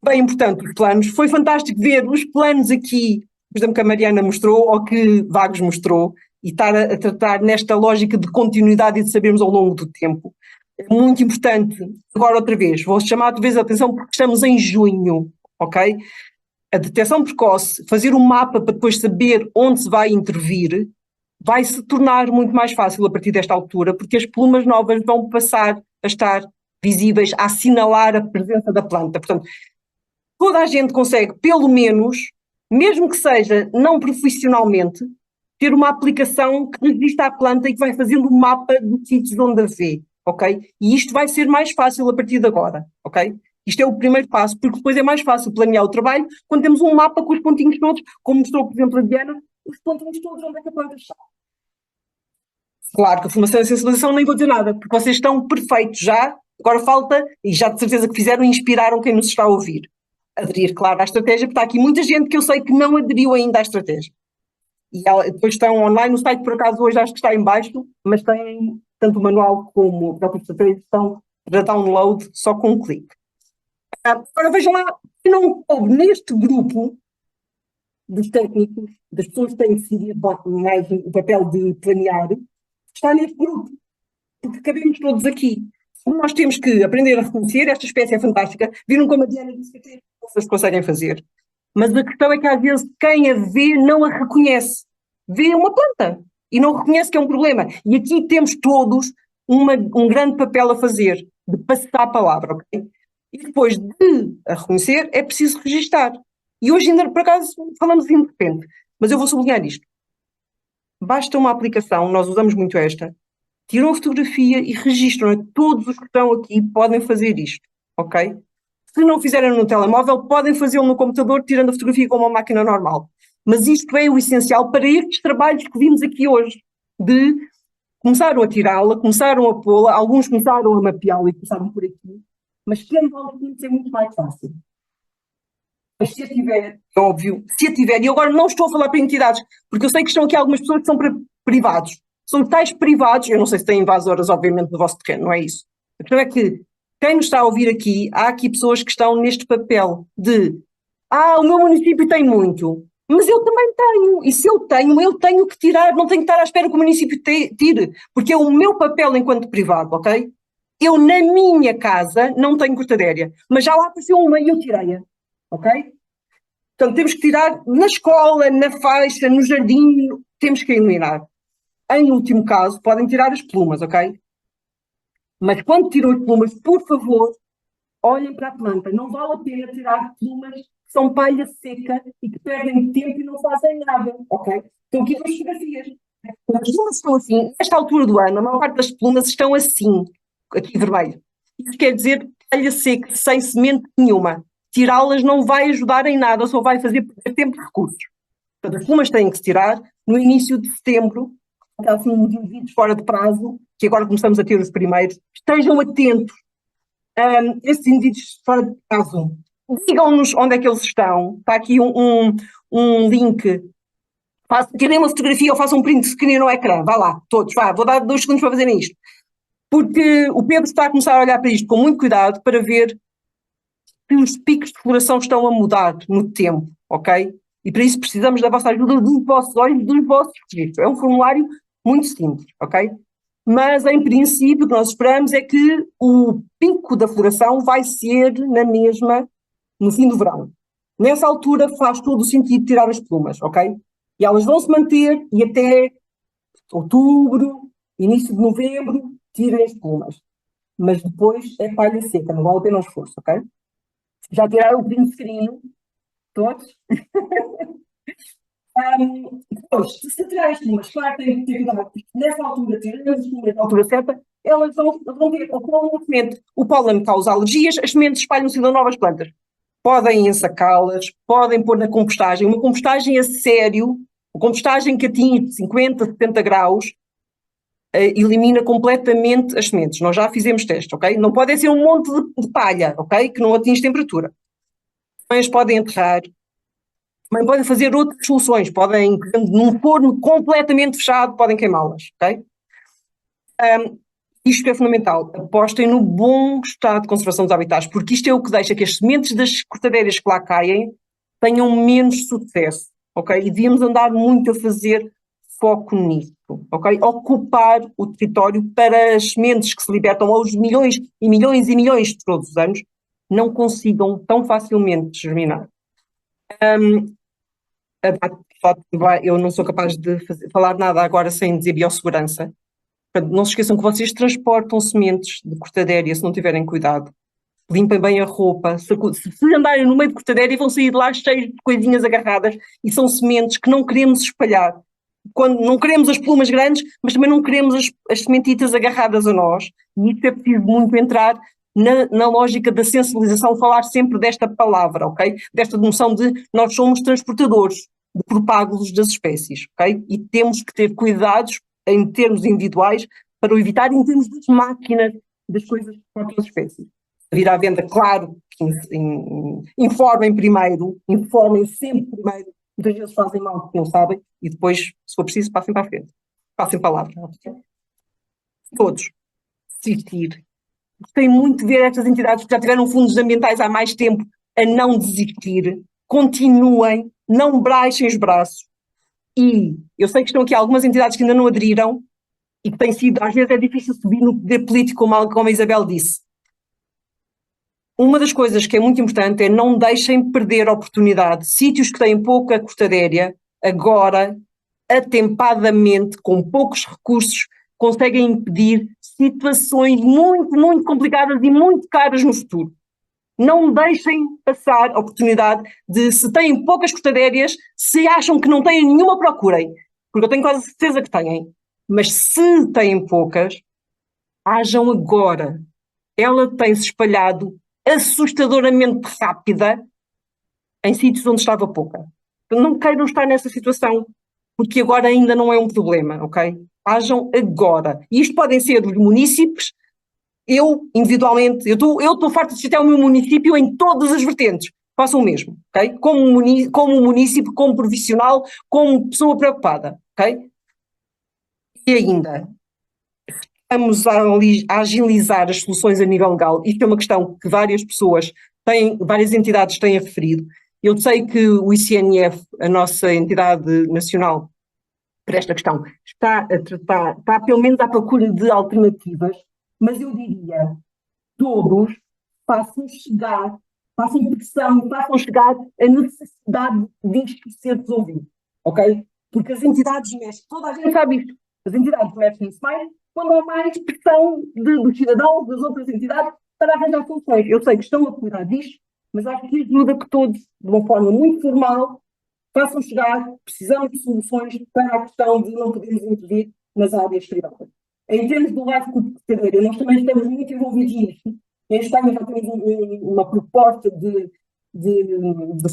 Bem importante, os planos. Foi fantástico ver os planos aqui, por exemplo, que a Mariana mostrou, ou que Vagos mostrou, e estar a tratar nesta lógica de continuidade e de sabermos ao longo do tempo. É muito importante. Agora, outra vez, vou chamar outra vez a atenção porque estamos em junho, ok? A detecção precoce, fazer um mapa para depois saber onde se vai intervir, vai se tornar muito mais fácil a partir desta altura, porque as plumas novas vão passar a estar visíveis, a assinalar a presença da planta. Portanto, toda a gente consegue, pelo menos, mesmo que seja não profissionalmente, ter uma aplicação que registra a planta e que vai fazendo um mapa dos sítios onde a vê, ok? E isto vai ser mais fácil a partir de agora, ok? Isto é o primeiro passo, porque depois é mais fácil planear o trabalho quando temos um mapa com os pontinhos todos, como mostrou, por exemplo, a Diana, os pontinhos todos onde é que a planta está. Claro que a formação e a sensibilização nem vou dizer nada, porque vocês estão perfeitos já, agora falta, e já de certeza que fizeram, inspiraram quem nos está a ouvir. Aderir, claro, à estratégia, porque está aqui muita gente que eu sei que não aderiu ainda à estratégia. E depois estão online no site, por acaso hoje acho que está em baixo, mas tem tanto o manual como a própria estratégia, estão para download só com um clique. Agora vejam lá, se não coube neste grupo dos técnicos, das pessoas que têm decidido mais o papel de planear, está neste grupo, porque cabemos todos aqui. Nós temos que aprender a reconhecer, esta espécie é fantástica, viram como a Diana disse que as pessoas conseguem fazer. Mas a questão é que às vezes quem a vê não a reconhece. Vê uma planta e não reconhece que é um problema. E aqui temos todos um grande papel a fazer, de passar a palavra, ok? E depois de a reconhecer, é preciso registar. E hoje ainda, por acaso, falamos de repente, mas eu vou sublinhar isto. Basta uma aplicação, nós usamos muito esta, tiram a fotografia e registram. Todos os que estão aqui podem fazer isto, ok? Se não fizerem no telemóvel, podem fazê-lo no computador, tirando a fotografia com uma máquina normal. Mas isto é o essencial para estes trabalhos que vimos aqui hoje, de começaram a tirá-la, começaram a pô-la, alguns começaram a mapeá-la e começaram por aqui, mas tendo alguns é muito mais fácil. Mas se a tiver, é óbvio, se a tiver, e agora não estou a falar para entidades, porque eu sei que estão aqui algumas pessoas que são para privados, são tais privados, eu não sei se têm invasoras, obviamente, no vosso terreno, não é isso. A questão é que quem nos está a ouvir aqui, há aqui pessoas que estão neste papel de o meu município tem muito, mas eu também tenho, e se eu tenho que tirar, não tenho que estar à espera que o município tire, porque é o meu papel enquanto privado, ok? Eu na minha casa não tenho cortadeira, mas já lá apareceu uma e eu tirei-a, ok? Portanto, temos que tirar na escola, na faixa, no jardim, temos que eliminar. Em último caso, podem tirar as plumas, ok? Mas quando tiram as plumas, por favor, olhem para a planta. Não vale a pena tirar plumas que são palha seca e que perdem tempo e não fazem nada, ok? Estão aqui duas fotografias. As plumas estão assim. Nesta altura do ano, a maior parte das plumas estão assim, aqui vermelho. Isso quer dizer palha seca, sem semente nenhuma. Tirá-las não vai ajudar em nada, só vai fazer perder tempo e recursos. Portanto, as plumas têm que se tirar no início de setembro, assim, uns indivíduos fora de prazo, que agora começamos a ter os primeiros. Estejam atentos. Esses indivíduos fora de prazo, digam-nos onde é que eles estão. Está aqui um link. Tirem uma fotografia ou façam um print screen no ecrã. Vá lá, todos. Vou dar 2 segundos para fazerem isto. Porque o Pedro está a começar a olhar para isto com muito cuidado para ver que os picos de floração estão a mudar no tempo, ok? E para isso precisamos da vossa ajuda, dos vossos olhos, dos vossos registros. É um formulário muito simples, ok? Mas, em princípio, o que nós esperamos é que o pico da floração vai ser na mesma, no fim do verão. Nessa altura faz todo o sentido tirar as plumas, ok? E elas vão se manter e até outubro, início de novembro, tirem as plumas. Mas depois é palha seca, não vale a pena o esforço, ok? Já tiraram o vinho serino, todos? Depois, se tirar as plumas, claro que tem que ter cuidado, porque nessa altura, tirando as plumas na altura certa, elas vão ter o pólen da semente. O pólen causa alergias, as sementes espalham-se em novas plantas. Podem ensacá-las, podem pôr na compostagem. Uma compostagem a sério, uma compostagem que atinge 50, 70 graus, elimina completamente as sementes. Nós já fizemos teste, ok? Não pode ser um monte de palha, ok? Que não atinge temperatura. Mas podem enterrar, também podem fazer outras soluções, podem, por exemplo, num forno completamente fechado, podem queimá-las, ok? Isto é fundamental, apostem no bom estado de conservação dos habitats, porque isto é o que deixa que as sementes das cortadeiras que lá caem tenham menos sucesso, ok? E devíamos andar muito a fazer foco nisso, ok? Ocupar o território para as sementes que se libertam aos milhões e milhões e milhões de todos os anos não consigam tão facilmente germinar. Eu não sou capaz de falar nada agora sem dizer biossegurança. Portanto, não se esqueçam que vocês transportam sementes de cortadéria se não tiverem cuidado. Limpem bem a roupa. Se andarem no meio de cortadéria vão sair de lá cheios de coisinhas agarradas e são sementes que não queremos espalhar. Quando não queremos as plumas grandes, mas também não queremos as sementitas agarradas a nós. E isso é preciso muito entrar na lógica da sensibilização, falar sempre desta palavra, ok? Desta noção de nós somos transportadores de propágulos das espécies, ok? E temos que ter cuidados em termos individuais para o evitar, em termos das máquinas, das coisas para outras espécies. Vir à venda, claro, informem primeiro, informem sempre primeiro. Muitas vezes fazem mal porque não sabem e depois, se for preciso, passem para a frente. Passem palavra. Todos. Desistir. Gostei muito de ver estas entidades que já tiveram fundos ambientais há mais tempo a não desistir. Continuem, não baixem os braços. E eu sei que estão aqui algumas entidades que ainda não aderiram e que têm sido, às vezes é difícil subir no poder político, como a Isabel disse. Uma das coisas que é muito importante é não deixem perder a oportunidade. Sítios que têm pouca cortadéria, agora, atempadamente, com poucos recursos, conseguem impedir situações muito, muito complicadas e muito caras no futuro. Não deixem passar a oportunidade de, se têm poucas cortadérias, se acham que não têm nenhuma, procurem. Porque eu tenho quase certeza que têm. Mas se têm poucas, hajam agora. Ela tem-se espalhado assustadoramente rápida em sítios onde estava pouca. Não queiram estar nessa situação, porque agora ainda não é um problema, ok? Hajam agora. E isto podem ser os munícipes. Eu, individualmente, eu estou farta de citar o meu município em todas as vertentes. Façam o mesmo, ok? Como município, como profissional, como pessoa preocupada, ok? E ainda, estamos a agilizar as soluções a nível legal. Isto é uma questão que várias entidades têm referido. Eu sei que o ICNF, a nossa entidade nacional para esta questão, está pelo menos à procura de alternativas, mas eu diria, todos façam pressão, façam chegar a necessidade disto ser resolvido, ok? Porque as entidades mexem, toda a gente sabe isto, as entidades mexem-se mais quando há mais pressão dos cidadãos, das outras entidades, para arranjar soluções. Eu sei que estão a cuidar disto, mas acho que ajuda que todos, de uma forma muito formal, façam chegar, precisamos de soluções para a questão de não podermos intervir nas áreas privadas. Em termos do Life Cup de Cadeira, nós também estamos muito envolvidos nisto. Em Espanha já temos uma proposta de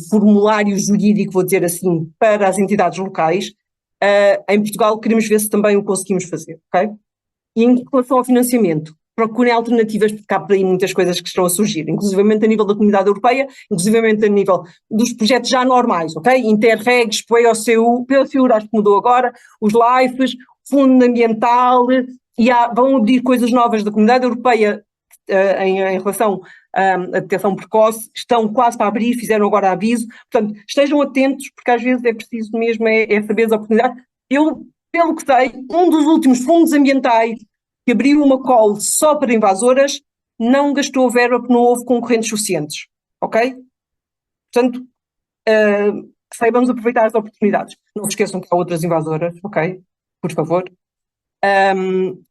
formulário jurídico, vou dizer assim, para as entidades locais. Em Portugal queremos ver se também o conseguimos fazer, ok? E em relação ao financiamento, procurem alternativas, porque há por aí muitas coisas que estão a surgir, inclusivamente a nível da Comunidade Europeia, inclusivamente a nível dos projetos já normais, ok? Interregs, POCU acho que mudou agora, os LIFEs, Fundo Ambiental, e vão abrir coisas novas da Comunidade Europeia em relação à detecção precoce, estão quase para abrir, fizeram agora aviso, portanto, estejam atentos, porque às vezes é preciso mesmo saber as oportunidades. Eu, pelo que sei, um dos últimos fundos ambientais que abriu uma call só para invasoras, não gastou verba porque não houve concorrentes suficientes, ok? Portanto, saibamos aproveitar as oportunidades. Não se esqueçam que há outras invasoras, ok? Por favor.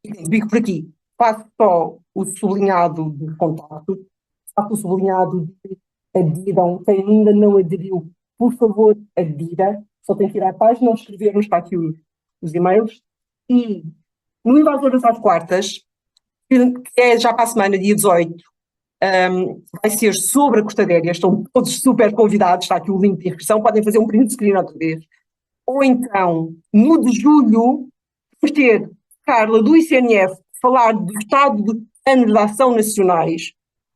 Digo por aqui, faço só o sublinhado de contacto, faço o sublinhado de adiram, quem ainda não aderiu, por favor, adira, só tem que ir à página ou escrever-nos, está aqui os e-mails, e no Invasoras às quartas, que é já para a semana, dia 18, vai ser sobre a Cortadéria, estão todos super convidados, está aqui o link de inscrição, podem fazer um print screen outra vez. Ou então, no de julho, vamos ter Carla do ICNF falar do estado dos planos de ação nacionais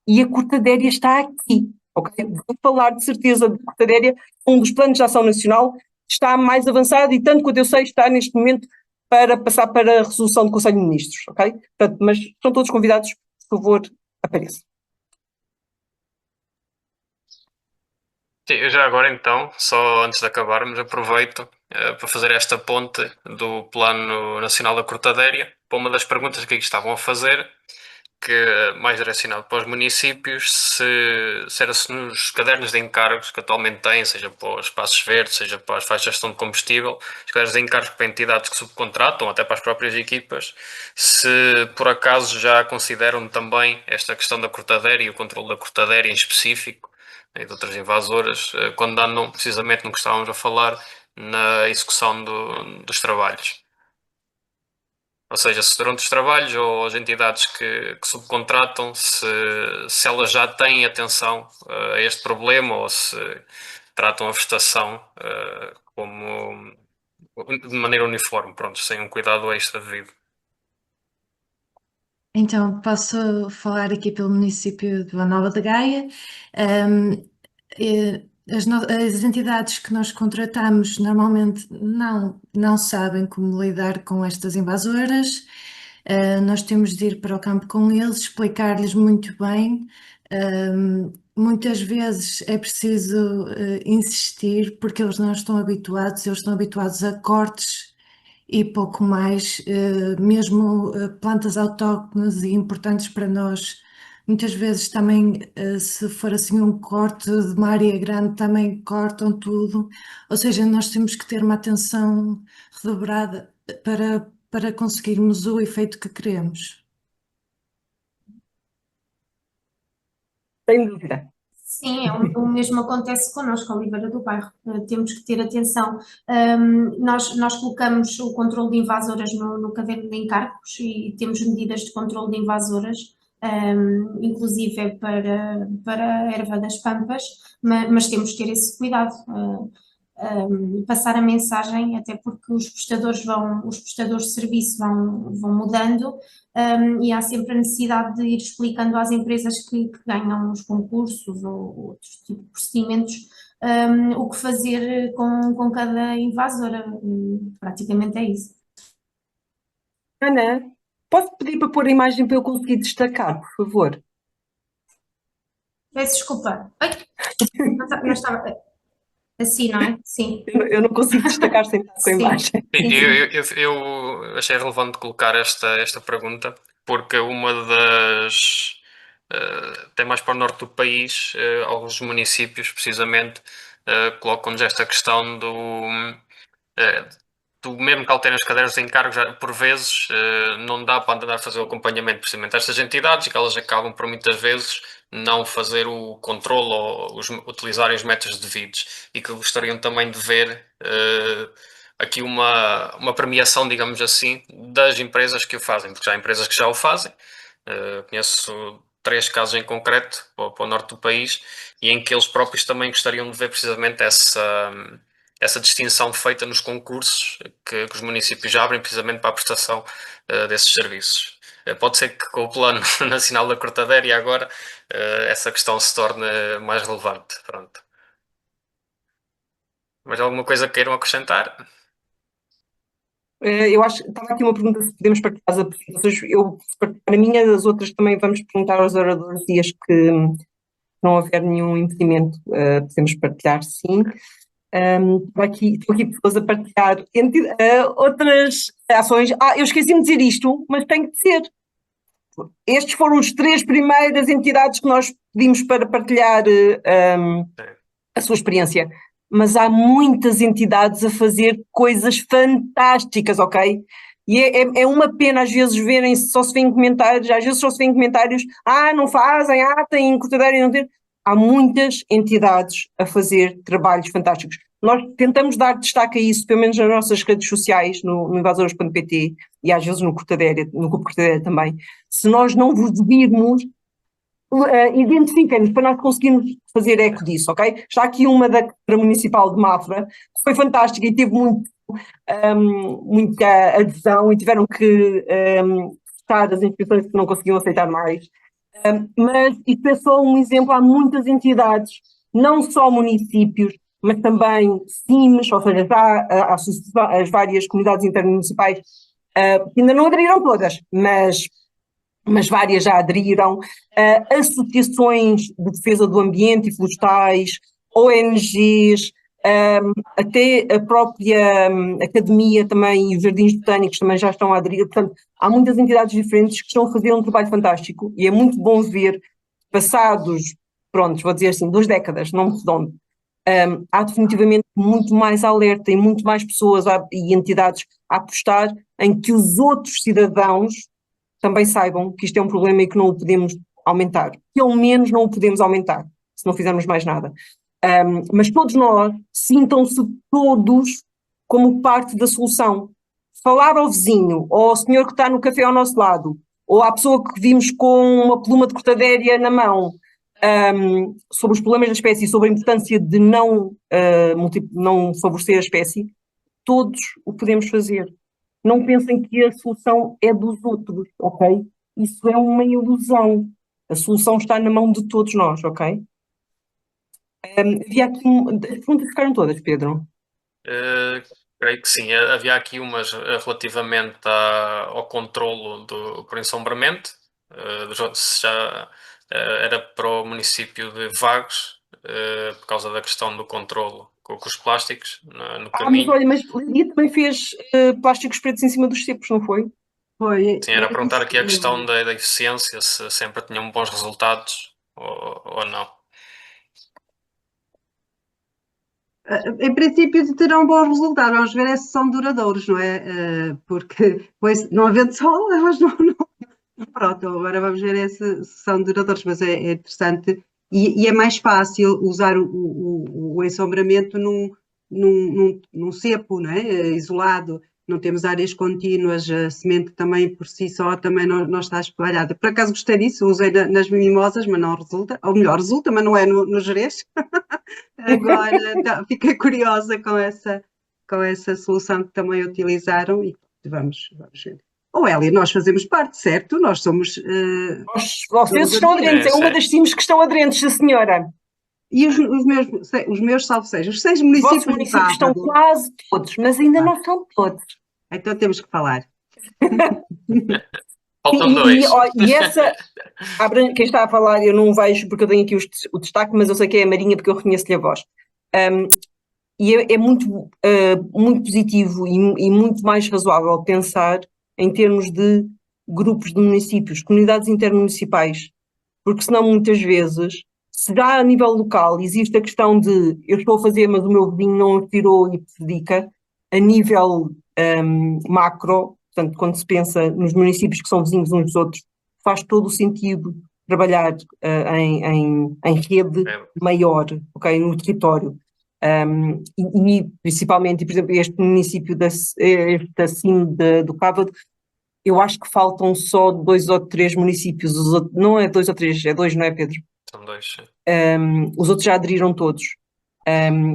e a Cortadéria está aqui, ok? Vou falar de certeza de Cortadéria, um dos planos de ação nacional está mais avançado e tanto quanto eu sei está neste momento para passar para a resolução do Conselho de Ministros, ok? Portanto, mas estão todos convidados, por favor, apareçam. Sim, eu já agora então, só antes de acabarmos, aproveito para fazer esta ponte do Plano Nacional da Cortadéria para uma das perguntas que aqui estavam a fazer, que é mais direcionado para os municípios, se era se nos cadernos de encargos que atualmente têm, seja para os espaços verdes, seja para as faixas de gestão de combustível, os cadernos de encargos para entidades que subcontratam, até para as próprias equipas, se por acaso já consideram também esta questão da cortadéria e o controle da cortadéria em específico, e de outras invasoras, quando andam precisamente no que estávamos a falar, na execução dos trabalhos. Ou seja, se durante os trabalhos ou as entidades que subcontratam, se elas já têm atenção a este problema ou se tratam a vegetação como de maneira uniforme, pronto, sem um cuidado extra devido. Então, posso falar aqui pelo município de Vila Nova de Gaia. As entidades que nós contratamos normalmente não sabem como lidar com estas invasoras. Nós temos de ir para o campo com eles, explicar-lhes muito bem. Muitas vezes é preciso insistir porque eles não estão habituados, eles estão habituados a cortes e pouco mais, mesmo plantas autóctones e importantes para nós. Muitas vezes também, se for assim um corte de uma área grande, também cortam tudo. Ou seja, nós temos que ter uma atenção redobrada para conseguirmos o efeito que queremos. Sem dúvida. Sim, o mesmo acontece connosco, Oliveira do Bairro. Temos que ter atenção. Nós colocamos o controle de invasoras no caderno de encargos e temos medidas de controle de invasoras, inclusive para a erva das pampas, mas temos que ter esse cuidado. Passar a mensagem, até porque os prestadores de serviço vão mudando, e há sempre a necessidade de ir explicando às empresas que ganham os concursos ou outros tipos de procedimentos, o que fazer com cada invasora. Praticamente é isso. Ana, posso pedir para pôr a imagem para eu conseguir destacar, por favor? Peço desculpa. Ai, não estava... Assim, não é? Sim. Eu não consigo destacar sem estar com a Sim. imagem. Eu achei relevante colocar esta pergunta, porque uma das, até mais para o norte do país, alguns municípios, precisamente, colocam-nos esta questão do mesmo que alterem os cadernos de encargos, por vezes não dá para andar a fazer o acompanhamento precisamente destas entidades e que elas acabam por muitas vezes não fazer o controle ou utilizarem os métodos devidos e que gostariam também de ver aqui uma premiação, digamos assim, das empresas que o fazem, porque já há empresas que já o fazem. Conheço 3 casos em concreto para o norte do país e em que eles próprios também gostariam de ver precisamente essa distinção feita nos concursos que os municípios já abrem precisamente para a prestação desses serviços. Pode ser que com o Plano Nacional da Cortadéria agora essa questão se torne mais relevante. Pronto. Mas alguma coisa que queiram acrescentar? Eu acho que estava aqui uma pergunta se podemos partilhar as apresentações. Eu partilhar a minha, das outras também vamos perguntar aos oradores dias que não houver nenhum impedimento, podemos partilhar, sim. Estou aqui pessoas a partilhar outras ações. Eu esqueci-me de dizer isto, mas tem que ser. Estes foram os 3 primeiras entidades que nós pedimos para partilhar a sua experiência. mas há muitas entidades a fazer coisas fantásticas, ok? E é uma pena às vezes verem, só se vêem comentários, às vezes só se vêem comentários, não fazem, têm cortadeira, não tem. Há muitas entidades a fazer trabalhos fantásticos. Nós tentamos dar destaque a isso, pelo menos nas nossas redes sociais, no invasoras.pt e às vezes no Grupo Cortadeira também. Se nós não vos virmos, identifiquem-nos para nós conseguirmos fazer eco disso, ok? Está aqui uma da Câmara Municipal de Mafra, que foi fantástica e teve muita adesão e tiveram que fechar as inscrições que não conseguiam aceitar mais. Mas isto é só um exemplo, há muitas entidades, não só municípios, mas também CIMES, ou seja, já as várias comunidades intermunicipais, que ainda não aderiram todas, mas várias já aderiram, associações de defesa do ambiente e florestais, ONGs, até a própria academia também e os jardins botânicos também já estão a aderir. Portanto, há muitas entidades diferentes que estão a fazer um trabalho fantástico e é muito bom ver, passados, vou dizer assim, 2 décadas, não redondo, há definitivamente muito mais alerta e muito mais pessoas e entidades a apostar em que os outros cidadãos também saibam que isto é um problema e que não o podemos aumentar. Pelo menos não o podemos aumentar, se não fizermos mais nada. Mas todos nós, sintam-se todos como parte da solução. Falar ao vizinho, ou ao senhor que está no café ao nosso lado, ou à pessoa que vimos com uma pluma de cortadéria na mão, sobre os problemas da espécie e sobre a importância de não favorecer a espécie, todos o podemos fazer. Não pensem que a solução é dos outros, ok? Isso é uma ilusão. A solução está na mão de todos nós, ok? Havia aqui as perguntas ficaram todas, Pedro? Creio que sim. Havia aqui umas relativamente ao controlo por ensombramento, se já era para o município de Vagos, por causa da questão do controlo com os plásticos no caminho. Mas olha, mas Lídia também fez plásticos pretos em cima dos cepos, não foi? Foi. Sim, era a perguntar aqui a questão da eficiência, se sempre tinham bons resultados ou não. Em princípio terão bons resultados, vamos ver se são duradouros, não é? Porque pois, não havendo sol, elas não. Pronto, agora vamos ver se são duradouros, mas é interessante e é mais fácil usar o ensombramento num cepo, não é? Isolado, não temos áreas contínuas, a semente também por si só também não está espalhada. Por acaso gostei disso, usei nas mimosas, mas não resulta, ou melhor, resulta, mas não é no Jerez. Agora fiquei curiosa com essa solução que também utilizaram e vamos ver. Hélia, nós fazemos parte, certo? Nós somos... Vocês estão aderentes, é uma das CIMES que estão aderentes, sim, senhora. E os meus salvo seja, os 6 municípios... Os vossos municípios estão quase todos, mas ainda não são todos. Então temos que falar. Faltam 2. E essa, quem está a falar, eu não vejo porque eu tenho aqui o destaque, mas eu sei que é a Marinha porque eu reconheço-lhe a voz. E é muito, muito positivo e muito mais razoável pensar em termos de grupos de municípios, comunidades intermunicipais, porque senão muitas vezes, se já a nível local existe a questão de eu estou a fazer, mas o meu vizinho não atirou e prejudica, a nível macro, portanto, quando se pensa nos municípios que são vizinhos uns dos outros, faz todo o sentido trabalhar em rede maior, ok, no território. E principalmente, por exemplo, este município da CIM do Cávado, eu acho que faltam só 2 ou 3 municípios, os outros, não é 2 ou 3, é 2, não é, Pedro? São 2, sim. Os outros já aderiram todos.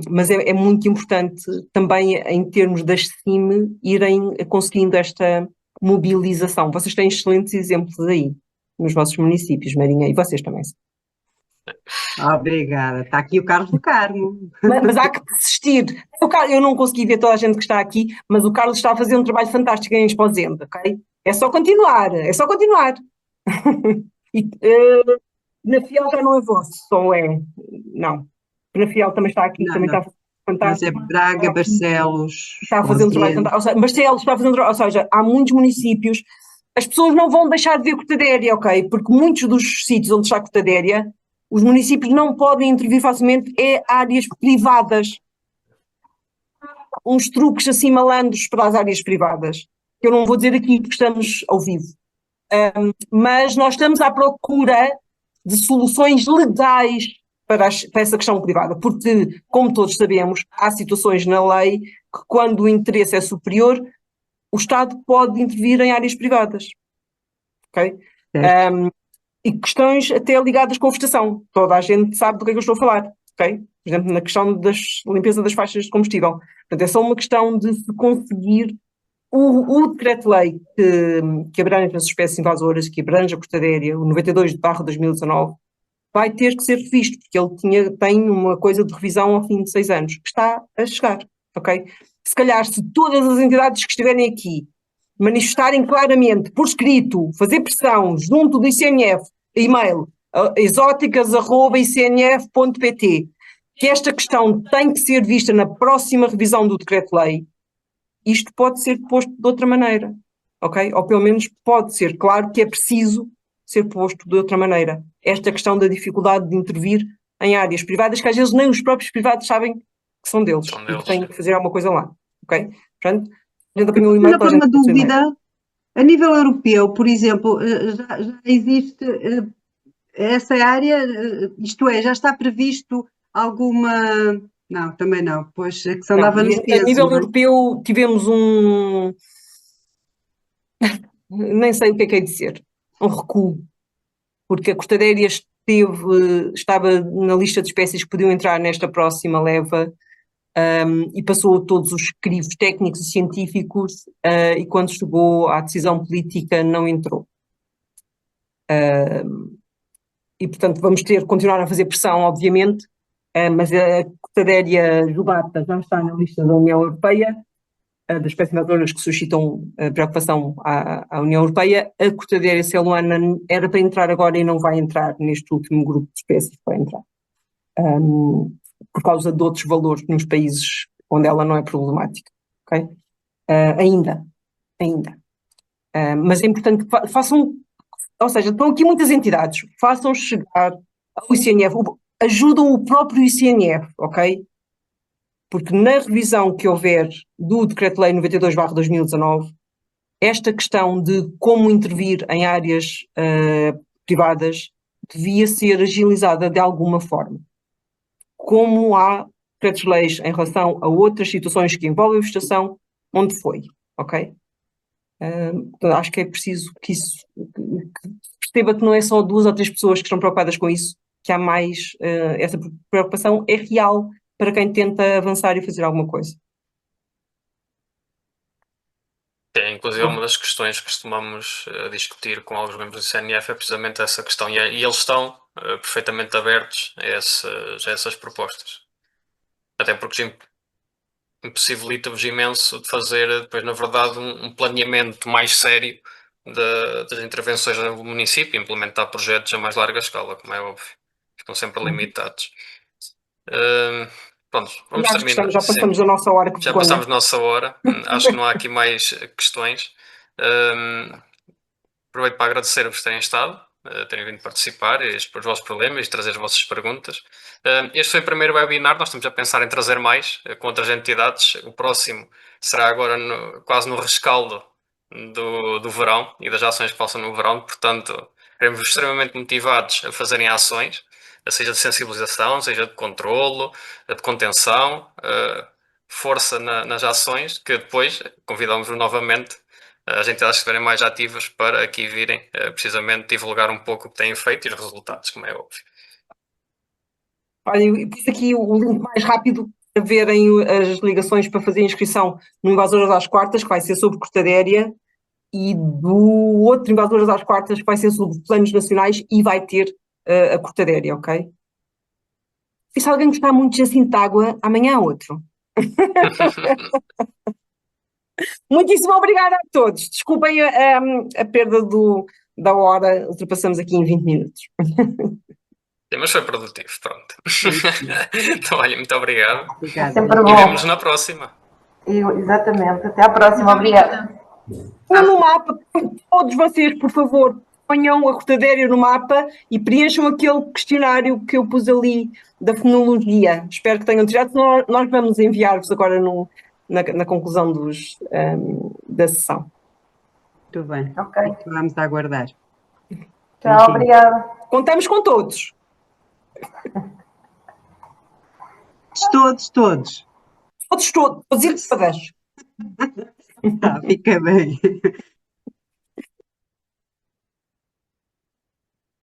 Mas é muito importante também em termos das CIM irem conseguindo esta mobilização. Vocês têm excelentes exemplos aí nos vossos municípios, Marinha, e vocês também. Obrigada. Está aqui o Carlos do Carmo. Mas há que persistir. Eu não consegui ver toda a gente que está aqui, mas o Carlos está a fazer um trabalho fantástico em Esposende, ok? É só continuar, é só continuar. E, na Fiel já não é vosso, só é. Não. Na Fiel também está aqui, também está fantástico. Mas é Braga, Barcelos. Está a fazer um trabalho fantástico. Ou seja, Barcelos está a fazer um trabalho, ou seja, há muitos municípios. As pessoas não vão deixar de ver cortadéria, ok? Porque muitos dos sítios onde está cortadéria, os municípios não podem intervir facilmente, é áreas privadas. uns truques assim malandros para as áreas privadas, que eu não vou dizer aqui porque estamos ao vivo. Mas nós estamos à procura de soluções legais para essa questão privada, porque, como todos sabemos, há situações na lei que, quando o interesse é superior, o Estado pode intervir em áreas privadas. Ok? E questões até ligadas com vegetação. Toda a gente sabe do que é que eu estou a falar. Ok? Por exemplo, na questão da limpeza das faixas de combustível. Portanto, é só uma questão de se conseguir o decreto-lei que abrange as espécies invasoras, que abrange a cortadeira, o 92/2019, vai ter que ser revisto, porque ele tem uma coisa de revisão ao fim de 6 anos, que está a chegar, ok? Se calhar, se todas as entidades que estiverem aqui manifestarem claramente, por escrito, fazer pressão junto do ICNF, e-mail, exóticas@icnf.pt, que esta questão tem que ser vista na próxima revisão do decreto-lei, isto pode ser posto de outra maneira, ok? Ou pelo menos pode ser claro que é preciso ser posto de outra maneira. Esta questão da dificuldade de intervir em áreas privadas, que às vezes nem os próprios privados sabem que são deles e que têm que fazer alguma coisa lá, ok? Portanto, a gente apanhou o e-mail para a gente... Uma dúvida, a nível europeu, por exemplo, já existe essa área, isto é, já está previsto alguma... Não, também não, pois a questão dava nos pesos. A nível europeu tivemos nem sei o que é dizer, um recuo, porque a cortadeira estava na lista de espécies que podiam entrar nesta próxima leva, e passou todos os crivos técnicos e científicos, e quando chegou à decisão política não entrou. E portanto vamos continuar a fazer pressão, obviamente, mas a cortadeira jubata já está na lista da União Europeia, das espécies invasoras que suscitam preocupação à União Europeia. A cortadeira celuana era para entrar agora e não vai entrar neste último grupo de espécies que vai entrar, por causa de outros valores nos países onde ela não é problemática, ok? Ainda. Mas é importante que façam, ou seja, estão aqui muitas entidades, façam chegar ao ICNF, ajudam o próprio ICNF, ok? Porque na revisão que houver do Decreto-Lei 92/2019, esta questão de como intervir em áreas privadas devia ser agilizada de alguma forma. Como há decretos-leis em relação a outras situações que envolvem a vegetação, onde foi, ok? Acho que é preciso que perceba que não é só 2 ou 3 pessoas que estão preocupadas com isso, que há mais, essa preocupação é real para quem tenta avançar e fazer alguma coisa. É, inclusive, uma das questões que costumamos discutir com alguns membros do CNF é precisamente essa questão, e eles estão perfeitamente abertos a essas propostas. Até porque impossibilita-vos imenso de fazer, depois, na verdade, um planeamento mais sério das intervenções no município, implementar projetos a mais larga escala, como é óbvio. Ficam sempre limitados. Pronto, vamos terminar. Já passamos a nossa hora. Já passamos a nossa hora. Acho que não há aqui mais questões. Aproveito para agradecer-vos terem estado, terem vindo participar e expor os vossos problemas e trazer as vossas perguntas. Este foi o primeiro webinar, nós estamos a pensar em trazer mais com outras entidades. O próximo será agora quase no rescaldo do verão e das ações que façam no verão, portanto, queremos extremamente motivados a fazerem ações, seja de sensibilização, seja de controlo, de contenção, força nas ações, que depois convidamos-vos novamente as entidades que estiverem mais ativas para aqui virem precisamente divulgar um pouco o que têm feito e os resultados, como é óbvio. Olha, eu pus aqui o link mais rápido para verem as ligações para fazer inscrição no Invasoras às Quartas, que vai ser sobre cortadeira, e do outro Invasoras às Quartas, que vai ser sobre planos nacionais e vai ter a cortadeira, ok? E se alguém gostar muito de Jacinto de Água, amanhã há outro. Muitíssimo obrigada a todos. Desculpem a perda da hora, ultrapassamos aqui em 20 minutos. Mas foi produtivo, pronto. Então, olha, muito obrigado. Sempre bom. E vemos na próxima. Exatamente. Até à próxima. Obrigada. No mapa, todos vocês, por favor, ponham a cortadeira no mapa e preencham aquele questionário que eu pus ali da fenologia. Espero que tenham tirado. Nós vamos enviar-vos agora na conclusão da sessão. Muito bem. Ok. Vamos aguardar. Tchau, obrigada. Contamos com todos. Todos. Todos e todas. Fica bem.